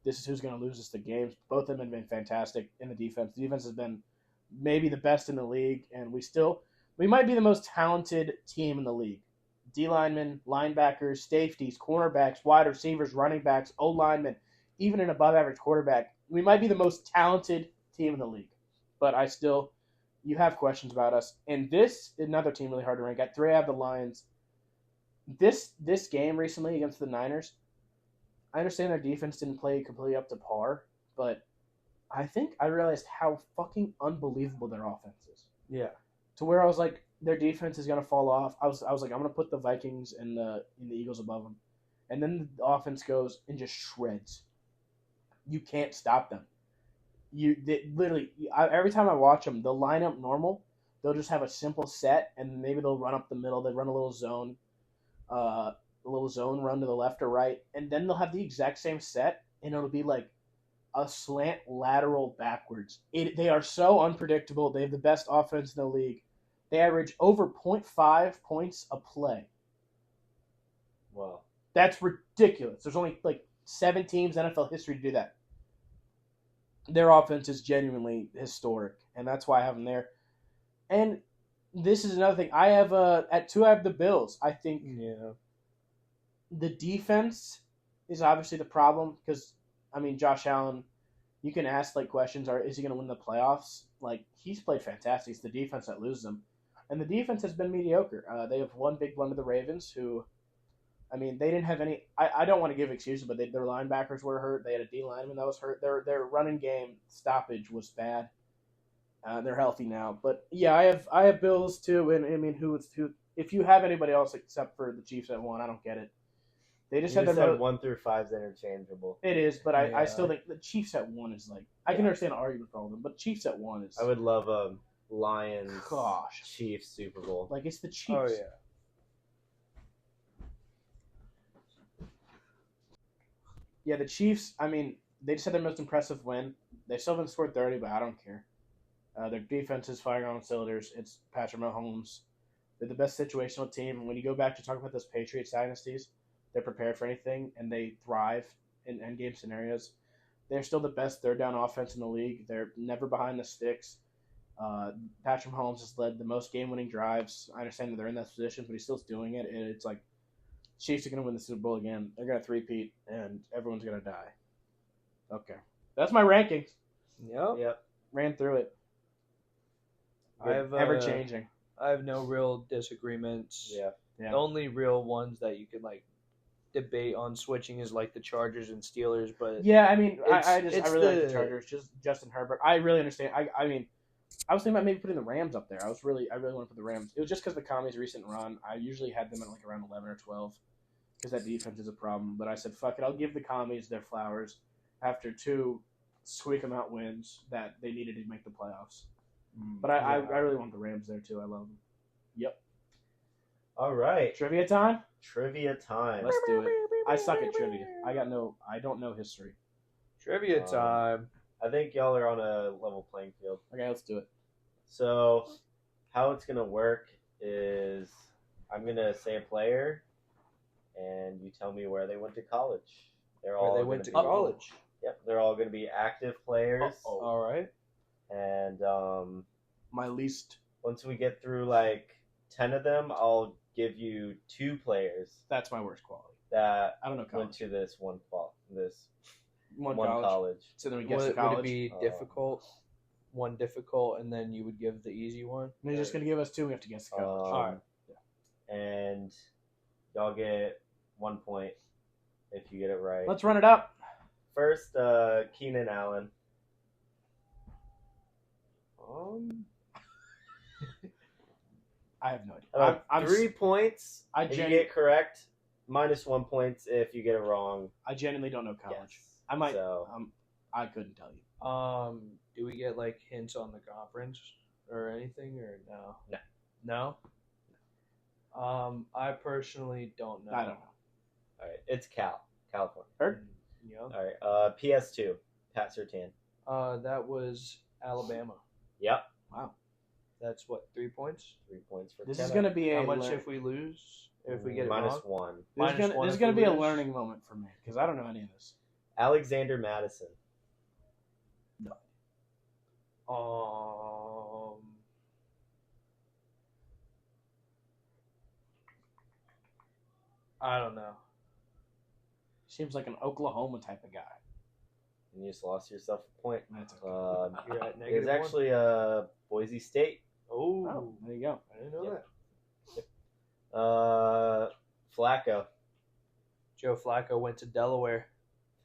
this is who's going to lose us the games. Both of them have been fantastic in the defense. The defense has been maybe the best in the league, and we might be the most talented team in the league. D linemen, linebackers, safeties, cornerbacks, wide receivers, running backs, O linemen, even an above average quarterback. We might be the most talented team in the league. But you have questions about us. And this, another team really hard to rank. At 3, I have the Lions. This game recently against the Niners, I understand their defense didn't play completely up to par, but I think I realized how fucking unbelievable their offense is. Yeah. To where I was like, their defense is gonna fall off. I was like, I'm gonna put the Vikings and the Eagles above them, and then the offense goes and just shreds. You can't stop them. Every time I watch them, they'll line up normal. They'll just have a simple set, and maybe they'll run up the middle. They run a little zone run to the left or right, and then they'll have the exact same set, and it'll be like a slant lateral backwards. They are so unpredictable. They have the best offense in the league. They average over 0.5 points a play. Wow. That's ridiculous. There's only like 7 teams in NFL history to do that. Their offense is genuinely historic, and that's why I have them there. And this is another thing. I have at 2 I have the Bills. I think the defense is obviously the problem because Josh Allen, you can ask like questions: is he going to win the playoffs? Like he's played fantastic. It's the defense that loses them, and the defense has been mediocre. They have one big blunder, the Ravens, who, they didn't have any. I don't want to give excuses, but their linebackers were hurt. They had a D lineman that was hurt. Their running game stoppage was bad. They're healthy now, but yeah, I have Bills too. And who? If you have anybody else except for the Chiefs at 1, I don't get it. They just had their 1 through 5 is interchangeable. It is, but I still think the Chiefs at 1 is like I can understand the argument for all of them, but Chiefs at 1 is. I would love a Lions Chiefs Super Bowl. Like it's the Chiefs. Oh yeah. Yeah, the Chiefs. They just had their most impressive win. They still haven't scored 30, but I don't care. Their defense is firing on cylinders. It's Patrick Mahomes. They're the best situational team. And when you go back to talk about those Patriots dynasties, they're prepared for anything, and they thrive in endgame scenarios. They're still the best third down offense in the league. They're never behind the sticks. Patrick Mahomes has led the most game-winning drives. I understand that they're in that position, but he's still doing it. And it's like Chiefs are going to win the Super Bowl again. They're going to three-peat, and everyone's going to die. Okay. That's my rankings. Yep. Ran through it. Ever-changing. I have no real disagreements. Yeah. The only real ones that you could debate on switching is like the Chargers and Steelers, but yeah, I really like the Chargers. Just Justin Herbert. I really understand. I was thinking about maybe putting the Rams up there. I really want to put the Rams. It was just because the Commies' recent run. I usually had them at like around 11 or 12 because that defense is a problem. But I said, fuck it, I'll give the Commies their flowers after 2 squeak them out wins that they needed to make the playoffs. But I really want the Rams there too. I love them. Yep. All right. Trivia time. Let's do it. I suck at trivia. I don't know history. Trivia time. I think y'all are on a level playing field. Okay, let's do it. So, how it's gonna work is I'm gonna say a player, and you tell me where they went to college. They're all went to college. Yep, they're all gonna be active players. All right. And my least. Once we get through like 10 of them, I'll give you 2 players. That's my worst quality. That I don't know. Went to this one college. college. So then we guess the college. Would it be difficult? One difficult, and then you would give the easy one. And they're just gonna give us 2. We have to guess the college. All right. Yeah. And y'all get 1 point if you get it right. Let's run it up. First, Keenan Allen. I have no idea. I'm 3 points. if you get correct. -1 points if you get it wrong. I genuinely don't know college. Yes. I might. I couldn't tell you. Do we get hints on the conference or anything or no? No. No. I personally don't know. I don't know. All right, it's California. Heard? Yeah. All right. PS2. Pat Surtain. That was Alabama. Yep. Wow. That's what, 3 points? 3 points for This Kenneth. is going to be How a much if we lose? If we get it minus wrong? 1. This is going to be a learning moment for me because I don't know any of this. Alexander Madison. I don't know. Seems like an Oklahoma type of guy. And you just lost yourself a point. That's okay. You're at It was negative actually Boise State. one? Oh, there you go. I didn't know Yep. that. Flacco. Joe Flacco went to Delaware.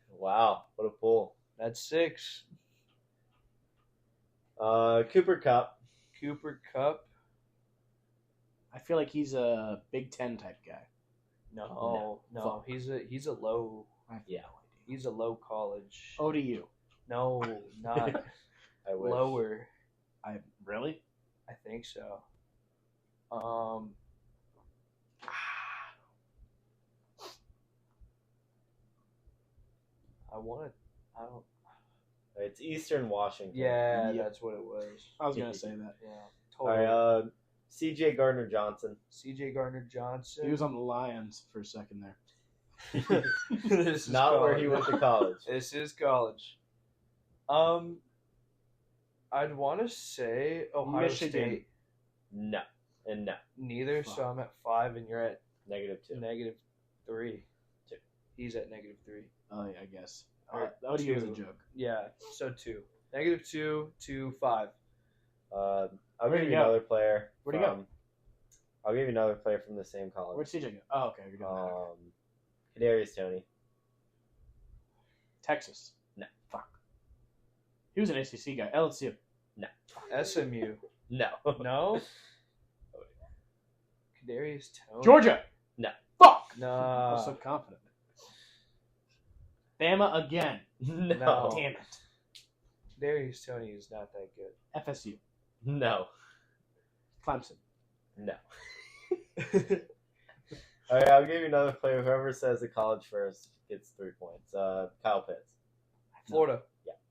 Wow, what a pull. That's 6. Cooper Cup. Cooper Cup. I feel like he's a Big Ten type guy. No. Fuck. He's a low. Yeah. He's a low college. ODU. No, not I wish. lower. Really? I think so. I don't. It's Eastern Washington. Yeah, Yep. that's what it was. I was going to say that. Yeah, All totally. right, C.J. Gardner-Johnson. C.J. Gardner-Johnson. He was on the Lions for a second there. This is Not where he college. went to college. This is college. I'd want to say Ohio Michigan. State. No. And no. Neither, so I'm at 5, and you're at -2. -3. 2. He's at -3. Oh, yeah, I guess. Or ODU was a 2. joke. Yeah, so 2. -2 to 5. I'll Where'd give he you go? another player. Where'd he go? I'll give you another player from the same college. Where'd CJ go? Oh, okay. You're doing that. Kadarius Toney. Texas. No. Fuck. He was an ACC guy. LSU. SMU. No. No? Kadarius Toney. Georgia. No. Fuck. I Nah. was so confident. Bama again. No. Damn it. Kadarius Toney is not that good. FSU. No. Clemson. No. All right, I'll give you another player. Whoever says the college first gets 3 points. Kyle Pitts. Florida.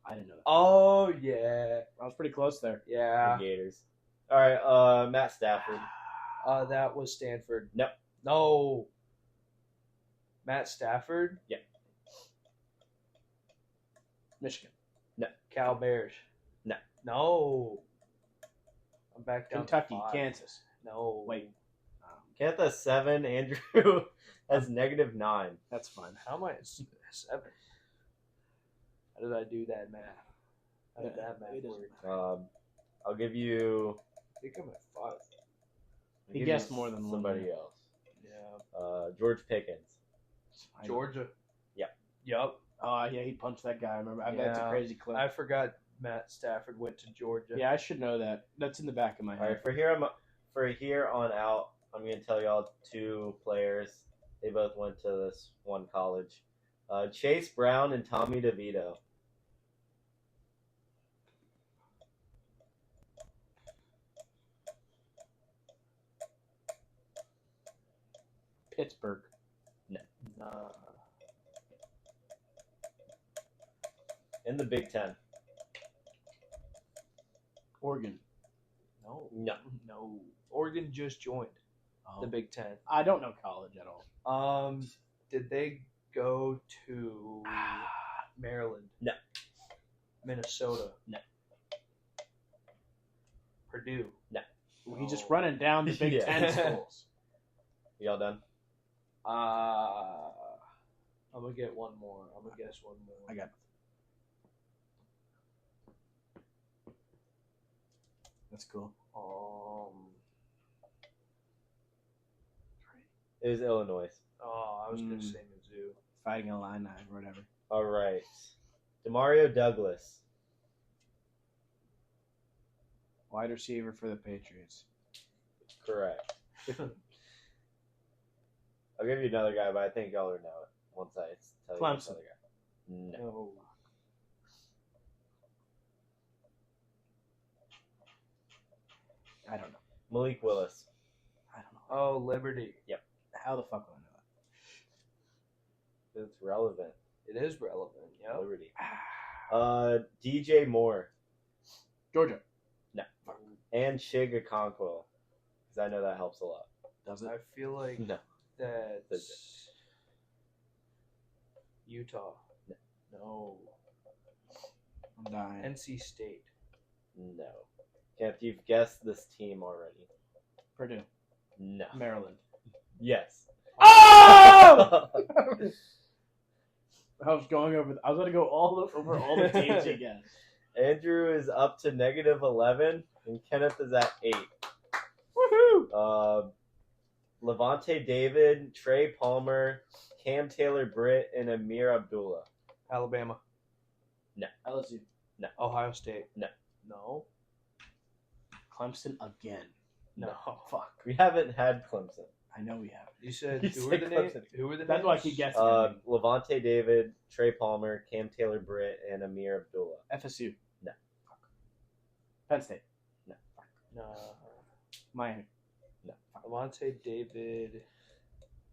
I didn't know that. Oh, yeah. I was pretty close there. Yeah. The Gators. All right, Matt Stafford. That was Stanford. Nope. No. Matt Stafford? Yeah. Michigan. Cal Bears. No. No. I'm back down Kentucky. to 5. Kansas. No. Wait. Kenneth has 7. Andrew has -9. That's fine. How am I at 7? How did I do that math? How did that math It doesn't work? matter. I'll give you. I think I'm at 5. I'll He give guessed you more than one. somebody else. Yeah. George Pickens. Georgia. Yep. Yup. Oh, yeah, he punched that guy. I remember. That's a Yeah. crazy clip. I forgot Matt Stafford went to Georgia. Yeah, I should know that. That's in the back of my All head. right, for here on out, I'm going to tell y'all 2 players. They both went to this one college. Chase Brown and Tommy DeVito. Pittsburgh. Nah. In the Big Ten. Oregon. No. No. No. Oregon just joined Oh. the Big Ten. I don't know college at all. Did they go to Maryland? No. Minnesota? No. Purdue? He's just running down the Big Yeah. Ten schools. Y'all done? I'm gonna get one more. I'm gonna guess one more. I got. That's cool. It was Illinois. I was gonna say Mizzou. Fighting Illini or whatever. All right. Demario Douglas. Wide receiver for the Patriots. Correct. I'll give you another guy, but I think y'all already know it once I tell you this Clemson. other guy. No. No. I don't know. Malik Willis. I don't know. Oh, Liberty. How the fuck would I know It's relevant. It is relevant. Yeah. Liberty. that? DJ Moore. Georgia. No. and Chigaconquil, because I know that helps a lot. Does it? I feel like No. that's Utah. No. I'm dying. NC State. No. Kenneth, you've guessed this team already. Purdue. No. Maryland. Yes. Oh! I was going to go over all the teams again. Andrew is up to -11, and Kenneth is at 8. Woohoo! Levante David, Trey Palmer, Cam Taylor-Britt, and Amir Abdullah. Alabama. LSU. Ohio State. No. Clemson again. No. Fuck. We haven't had Clemson. I know we have. You said You who were said the names? Clemson. Who were the That's names? why I keep guessing. Levante David, Trey Palmer, Cam Taylor-Britt, and Amir Abdullah. FSU. No. Fuck. Penn State. No. Miami. Levante David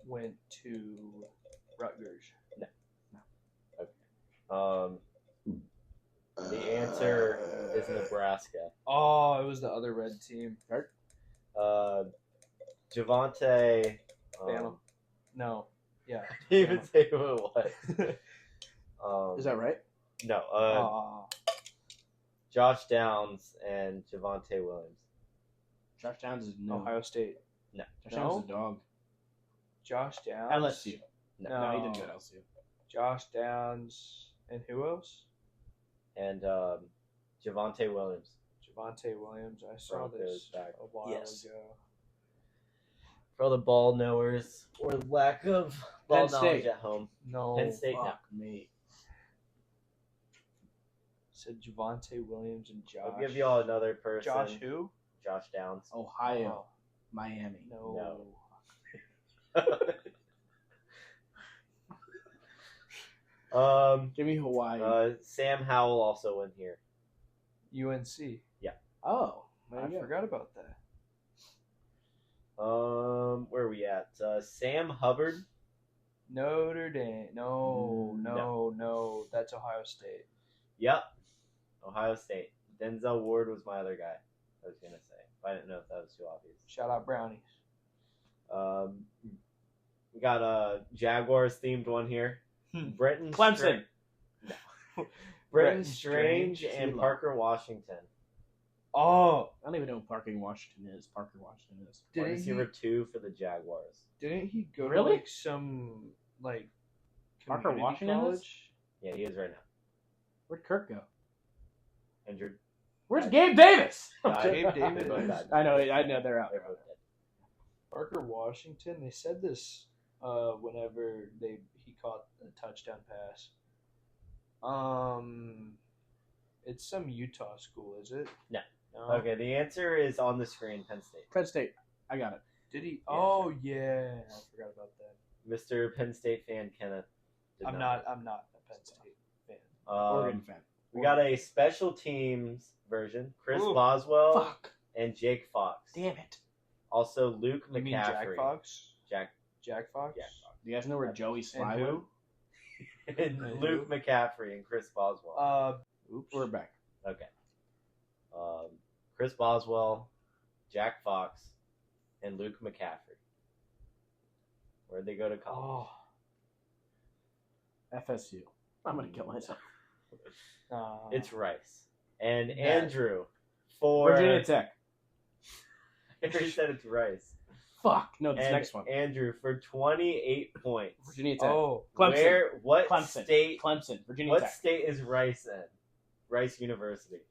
went to Rutgers. The answer is Nebraska. Oh, it was the other red team. Javante. Bama. No. Yeah. I didn't even say who it was. Is that right? No. Josh Downs and Javante Williams. Josh Downs is no. Ohio State. Josh Downs is a dog. Josh Downs. LSU. No. No, he didn't go to LSU. Josh Downs. And who else? And Javante Williams. Javante Williams. I saw Broncos this back. a while Yes. ago. For all the ball knowers or lack of ball Penn knowledge State. at home. No. Penn State. Fuck me. Said Javante Williams and Josh. I'll give you all another person. Josh who? Josh Downs. Ohio. Miami. No. Give me Hawaii. Sam Howell also went here. UNC. Oh. There I you go. forgot about that. Where are we at? Sam Hubbard. Notre Dame. No. That's Ohio State. Yep. Ohio State. Denzel Ward was my other guy. I was gonna say. I didn't know if that was too obvious. Shout out Brownies. We got a Jaguars themed one here. Brenton Clemson. Brenton Strange and Tila. Parker Washington. Oh, I don't even know who Parker Washington is. Wide Didn't receiver 2 for the Jaguars. didn't he go Really? to like some like Parker community Washington is? college? Yeah, he is right now. Where'd Kirk go? Injured. Where's Gabe Davis? Gabe They Davis. both died. I know they're out. They're both dead. Parker Washington. They said this whenever he caught a touchdown pass. It's some Utah school, is it? No. No. Okay, the answer is on the screen. Penn State. Penn State. I got it. Did he? Yeah, Oh yeah, I forgot about that. Mr. Penn State fan Kenneth. did I'm not a Penn State fan. Oregon fan. We got a special teams version. Chris Ooh. Boswell Fuck. and Jake Fox. Damn it. Also Luke You mean Jack McCaffrey. Fox? Jack Jack Fox? Jack Do you guys know where Joey Sly And went? who? and Luke McCaffrey and Chris Boswell. Oops. We're back. Okay. Chris Boswell, Jack Fox, and Luke McCaffrey. Where'd they go to college? FSU. I'm gonna kill myself. It's Rice. And Yeah. Andrew for Virginia Tech. I already said it's Rice. Fuck. No, this And next one. Andrew for 28 points. Virginia Tech. Oh, Clemson. What Clemson. state? Clemson. Virginia What Tech. state is Rice in? Rice University.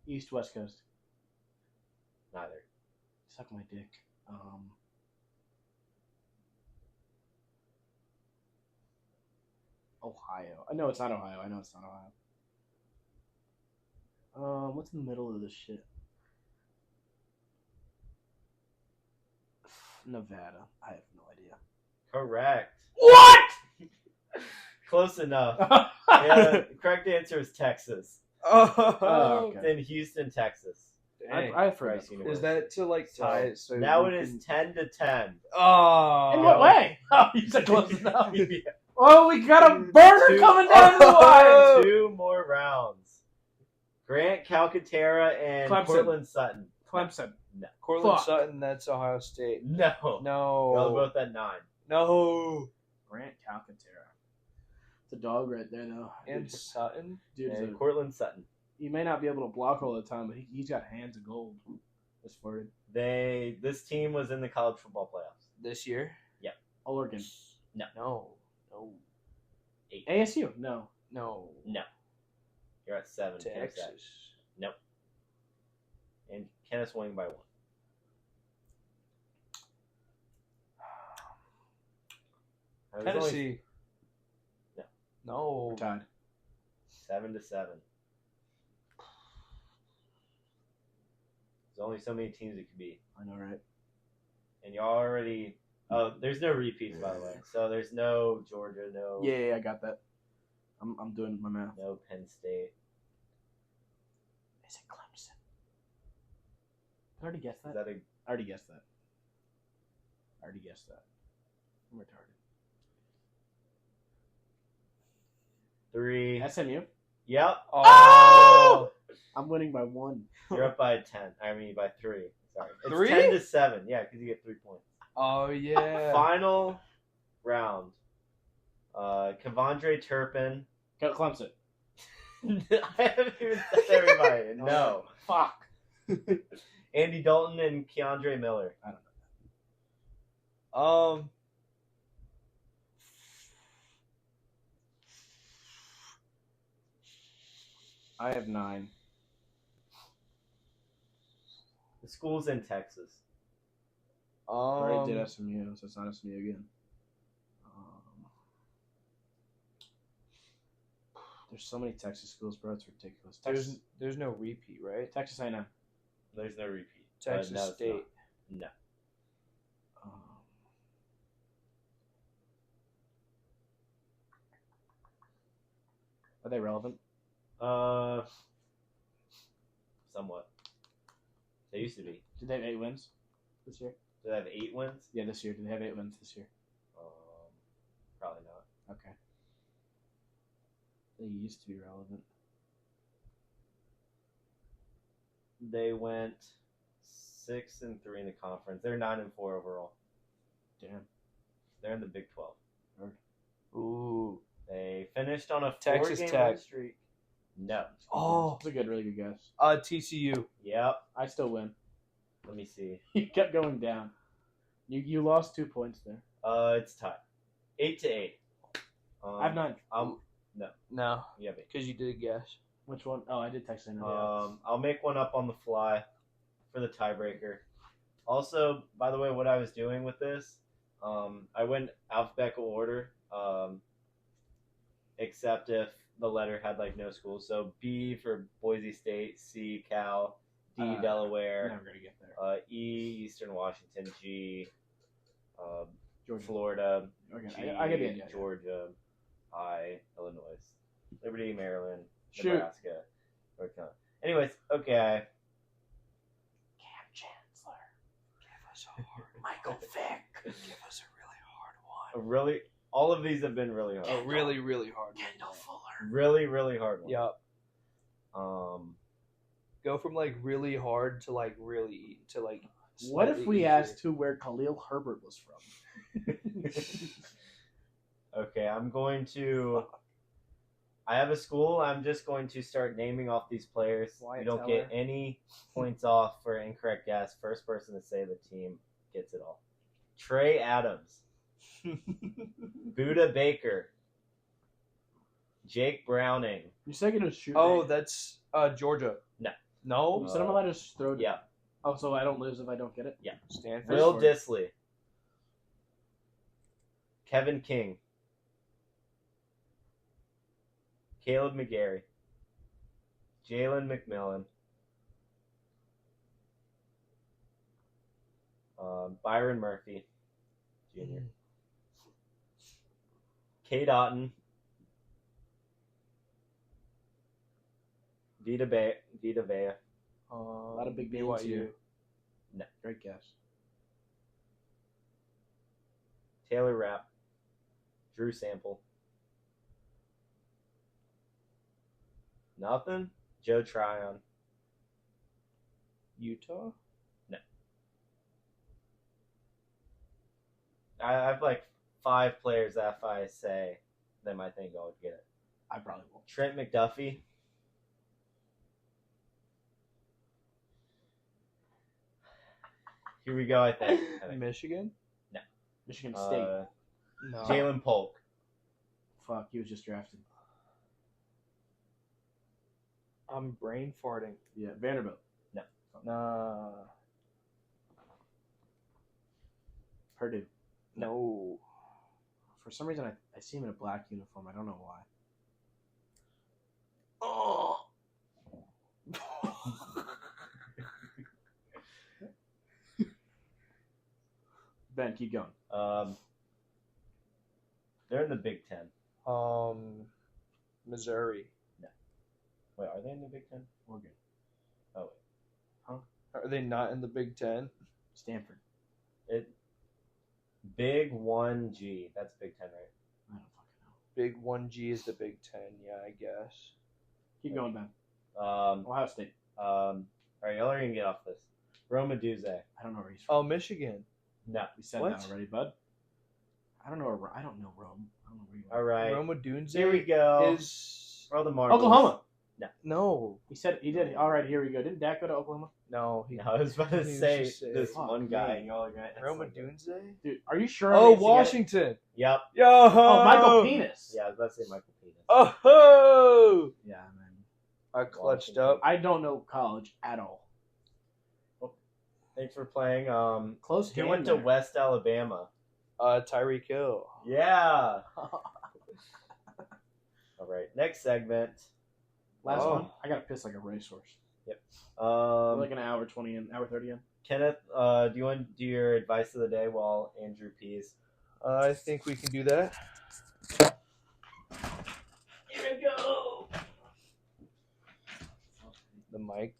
East West Coast. Neither. Suck my dick. Ohio. I know it's not Ohio. What's in the middle of this shit? Nevada. I have no idea. Correct. What? Close enough. Yeah, the correct answer is Texas. Oh, It's okay. in Houston, Texas. dang. I've heard Rice that. University. Is that to like So, tie it? So now we it is can- 10-10. Oh. In what way? Oh, you said close enough. Yeah. Oh, we got a burner coming down the line. 2 more rounds. Grant, Calcaterra, and Clemson. Cortland Sutton. Clemson. No. Cortland Fuck. Sutton, that's Ohio State. No. No. We're all both at 9. No. Grant Calcaterra. It's a dog right there, though. And Sutton? Dude, And Cortland Sutton. he may not be able to block all the time, but he's got hands of gold. That's for it. This team was in the college football playoffs. This year? Oregon. No. No. 8. ASU. No. No. No. You're at 7. Kenneth's at- Texas. Nope. And Kenneth's winning by 1. I was only Tennessee. No. No. We're tied. 7-7. There's only so many teams it could be. I know, right? And you already. Oh, there's no repeats, by the way. So there's no Georgia, no. Yeah, I got that. I'm doing my math. No Penn State. Is it Clemson? I already guessed that. Is that a I already guessed that. I'm retarded. 3? SMU. Yep. Oh! I'm winning by 1. You're up by 10. I mean, by 3. Sorry. It's 3? 10-7. Yeah, because you get 3 points. Oh, yeah. Final round. Kevondre Turpin. Clemson. I haven't even said everybody. No. Fuck. Andy Dalton and Keandre Miller. I don't know. I have 9. The school's in Texas. I already did SMU, so it's not SMU again. There's so many Texas schools, bro. It's ridiculous. There's no repeat, right? Texas A&M. There's no repeat. Texas no, it's State. not. No. Are they relevant? Somewhat. They used to be. Did they have 8 wins this year? Do they have 8 wins? Yeah, this year. Did they have 8 wins this year? Probably not. Okay. They used to be relevant. They went 6-3 in the conference. They're 9-4 overall. Damn. They're in the Big 12. Ooh. They finished on a Texas 4-game Tech. win streak. No. Oh. That's a really good guess. TCU. Yep. I still win. Let me see. You kept going down. You lost 2 points there. It's tied. 8-8. I have 9. No, You have 8. because you did a guess. Which one? Oh, I did text in. I'll make one up on the fly for the tiebreaker. Also, by the way, what I was doing with this, I went alphabetical order, except if the letter had like no school. So B for Boise State, C Cal, D Delaware, Never gonna get there. E Eastern Washington, G Georgia. Florida, Okay, G I get the idea. Georgia, I Illinois, Liberty, Maryland, Shoot. Nebraska, North Carolina. Anyways, okay. Cam Chancellor. Give us a hard Michael Vick. Give us a really hard one. All of these have been really hard. A really, really hard one. Kendall Fuller. Really, really hard one. Yep. Go from like really hard to like really to like. What if slightly we easier. asked who where Khalil Herbert was from? Okay, I have a school. I'm just going to start naming off these players. Wyatt You don't Teller. get any points off for incorrect guess. First person to say the team gets it all. Trey Adams, Buda Baker, Jake Browning. You said it was shoot. Oh, right? that's Georgia. No. No. You said I'm allowed to just throw it. Yeah. Oh, so I don't lose if I don't get it? Yeah. Stanford. Will Disley, Kevin King, Caleb McGarry, Jalen McMillan, Byron Murphy, Jr., Kate Otten, Vita Vea, A lot of big names BYU. here. No. Great guess. Taylor Rapp, Drew Sample. Nothing? Joe Tryon. Utah? No. I have like 5 players that if I say them, I think I would get it. I probably won't. Trent McDuffie. Here we go, I think. Michigan? Michigan State. No. Jalen Polk. Fuck, he was just drafted. I'm brain farting. Yeah, Vanderbilt. Nah. Purdue. No. For some reason, I see him in a black uniform. I don't know why. Oh. Ben, keep going. They're in the Big Ten. Missouri. Wait, are they in the Big Ten? Oregon. Oh, wait. Are they not in the Big Ten? Stanford. Big 1G. That's Big Ten, right? I don't fucking know. Big 1G is the Big Ten, yeah, I guess. Keep going, Ben. Um, Ohio State. all right, y'all are gonna get off this. Roma Duze. I don't know where he's from. Oh, Michigan. No. We said What? that already, bud. I don't know Rome. I don't know where you are. All right. Roma Dunze Here we go. is... Roll the marbles. Oklahoma. No. He did. All right, here we go. Didn't Dak go to Oklahoma? No. No, I was about to He was say just saying, this fuck one guy, me. and y'all are gonna. Roma Dunze? Dude, are you sure? Oh, Man's to get it? Washington. Yep. Yo. Oh, Michael Penis. Yeah, I was about to say Michael Penis. Oh. Yeah, man. I clutched Washington. up. I don't know college at all. Thanks for playing. Close He game went to there. West Alabama. Tyreek Hill. Yeah. All right. Next segment. Last Oh. one. I gotta piss like a racehorse. Um, Like an hour 20 in, hour 30 in. Kenneth, do you want to do your advice of the day while Andrew pees? I think we can do that. Here we go. The mic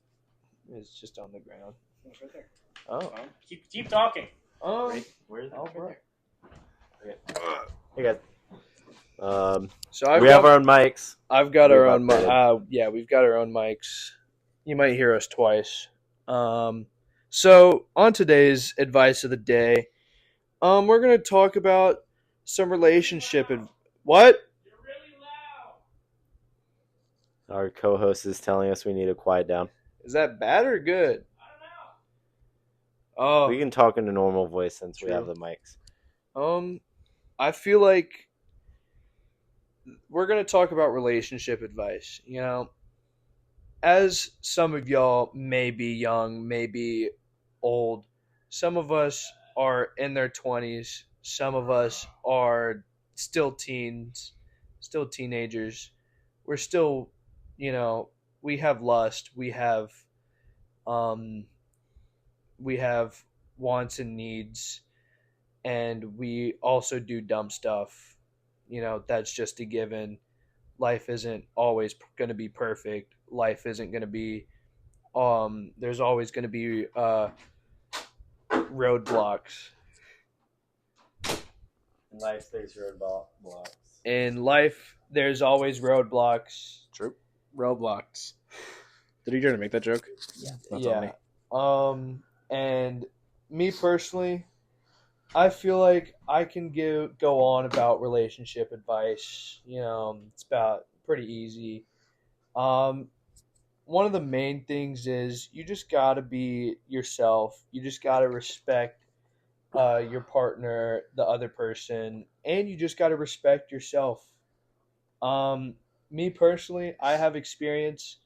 is just on the ground. It's right there. Oh. Keep talking. Oh. Where is it? Oh, It's right there. Hey guys. So I've We got, have our own mics. I've got We've our own upgraded. yeah, we've got our own mics. You might hear us twice. So on today's advice of the day, we're gonna talk about some relationship and what? You're really loud. Our co-host is telling us we need to quiet down. Is that bad or good? I don't know. Oh, We can talk in a normal voice since we True. have the mics. I feel like we're going to talk about relationship advice. You know, as some of y'all may be young, may be old, some of us are in their 20s, some of us are still teens, still teenagers. We're still, you know, we have lust, we have wants and needs, and we also do dumb stuff. You know, that's just a given. Life isn't always going to be perfect. Life isn't going to be there's always going to be roadblocks. In life, there's roadblocks. In life, there's always roadblocks. True. Roblox. Did he try to make that joke? Yeah. That's on me. And me personally, I feel like I can go on about relationship advice. You know, it's about pretty easy. One of the main things is you just gotta be yourself. You just gotta respect your partner, the other person, and you just gotta respect yourself. Me personally, I have experience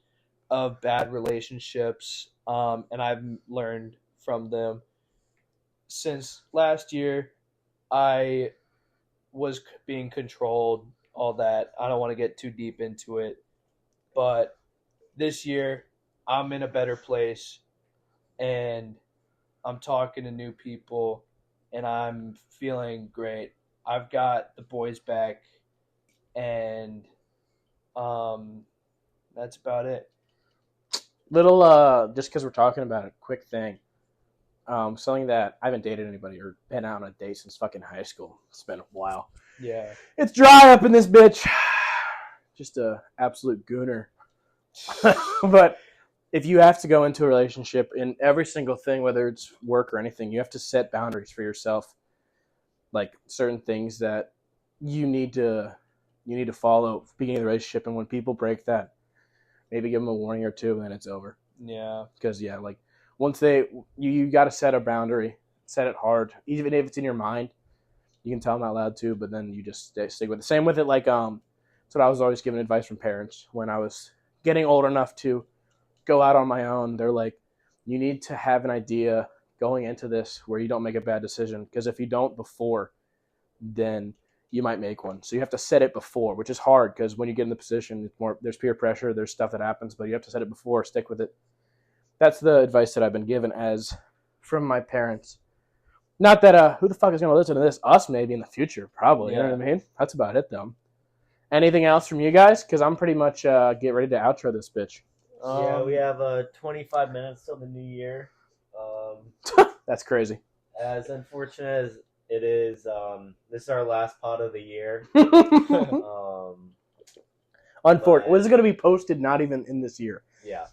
of bad relationships, and I've learned from them. Since last year, I was being controlled, all that. I don't want to get too deep into it, but this year, I'm in a better place, and I'm talking to new people, and I'm feeling great. I've got the boys back, and that's about it. Little, just because we're talking about it, quick thing. Something that I haven't dated anybody or been out on a date since fucking high school. It's been a while. Yeah. It's dry up in this bitch. Just a absolute gooner. But if you have to go into a relationship in every single thing, whether it's work or anything, you have to set boundaries for yourself, like certain things that you need to follow beginning of the relationship. And when people break that, maybe give them a warning or two, and then it's over. Yeah. Because like once you got to set a boundary, set it hard, even if it's in your mind. You can tell them out loud too, but then you just stick with it. Same with it, like that's what I was always given advice from parents when I was getting old enough to go out on my own. They're like, you need to have an idea going into this where you don't make a bad decision, because if you don't before, then you might make one. So you have to set it before, which is hard because when you get in the position, there's peer pressure, there's stuff that happens, but you have to set it before, stick with it. That's the advice that I've been given from my parents. Not that who the fuck is going to listen to this? Us maybe in the future, probably. Yeah. You know what I mean? That's about it, though. Anything else from you guys? Because I'm pretty much get ready to outro this bitch. Yeah, we have 25 minutes till the new year. That's crazy. As unfortunate as it is, this is our last pod of the year. Unfortunately, well, this is going to be posted not even in this year. Yeah.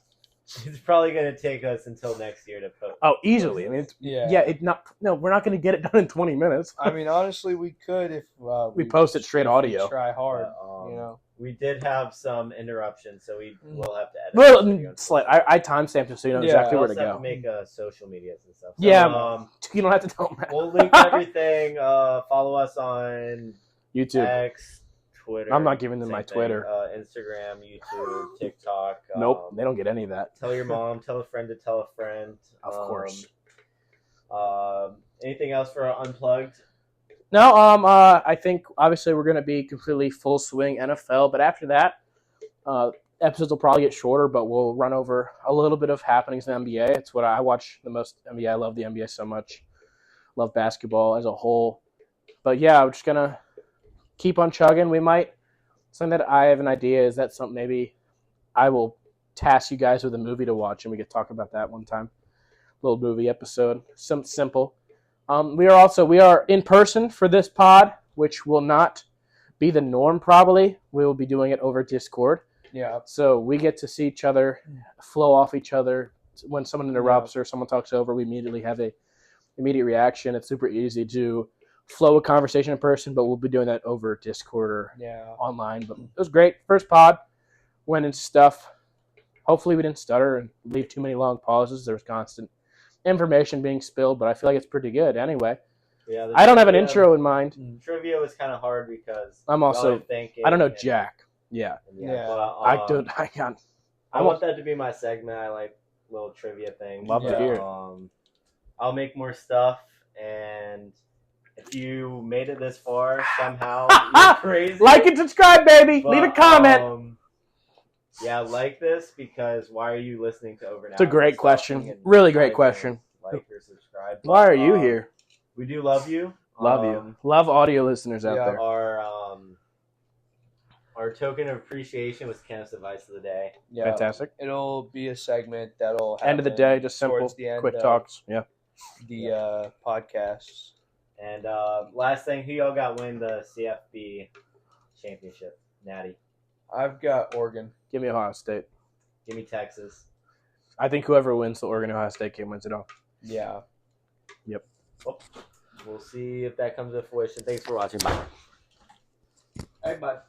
It's probably going to take us until next year to post. Oh, easily. I mean, we're not going to get it done in 20 minutes. I mean, honestly, we could if we post it straight audio. Try hard, We did have some interruptions, so we will have to edit. Well, I timestamped it so you know exactly where to go. Have to make social medias and stuff. So, yeah, you don't have to tell them that. We'll link everything. Follow us on YouTube, X, Twitter. I'm not giving them my Twitter. Instagram, YouTube, TikTok. Nope, they don't get any of that. Tell your mom. Tell a friend to tell a friend. Of course. Anything else for Unplugged? No, I think obviously we're going to be completely full swing NFL, but after that, episodes will probably get shorter, but we'll run over a little bit of happenings in the NBA. It's what I watch the most. NBA. I love the NBA so much. Love basketball as a whole. But yeah, I'm just going to keep on chugging. Something that I have an idea is that something maybe I will task you guys with a movie to watch, and we could talk about that one time. Little movie episode, something simple. We are in person for this pod, which will not be the norm probably. We will be doing it over Discord. Yeah. So we get to see each other, flow off each other. When someone interrupts or someone talks over, we immediately have a immediate reaction. It's super easy to flow a conversation in person, but we'll be doing that over Discord or online. But it was great. First pod, went into stuff. Hopefully we didn't stutter and leave too many long pauses. There was constant information being spilled, but I feel like it's pretty good anyway. Yeah, I don't have an intro in mind. Trivia was kind of hard because I'm also thinking. I don't know Jack. Yeah. But, I want that to be my segment. I like little trivia things. Love to hear it. I'll make more stuff, and if you made it this far somehow, you're crazy. Like and subscribe, baby. Leave a comment. Yeah, like this because why are you listening to Over Now? It's a great question. Really great question. Like or subscribe. Why are you here? We do love you. Love you. Love audio listeners out there. Our token of appreciation was Kenneth's advice of the day. Yeah, fantastic. It'll be a segment that'll happen end of the day, just simple, quick talks. Yeah. The podcasts. And last thing, who y'all got win the CFB championship? Natty. I've got Oregon. Give me Ohio State. Give me Texas. I think whoever wins the Oregon-Ohio State game wins it all. Yeah. Yep. Well, we'll see if that comes to fruition. Thanks for watching. Bye. Hey, bye.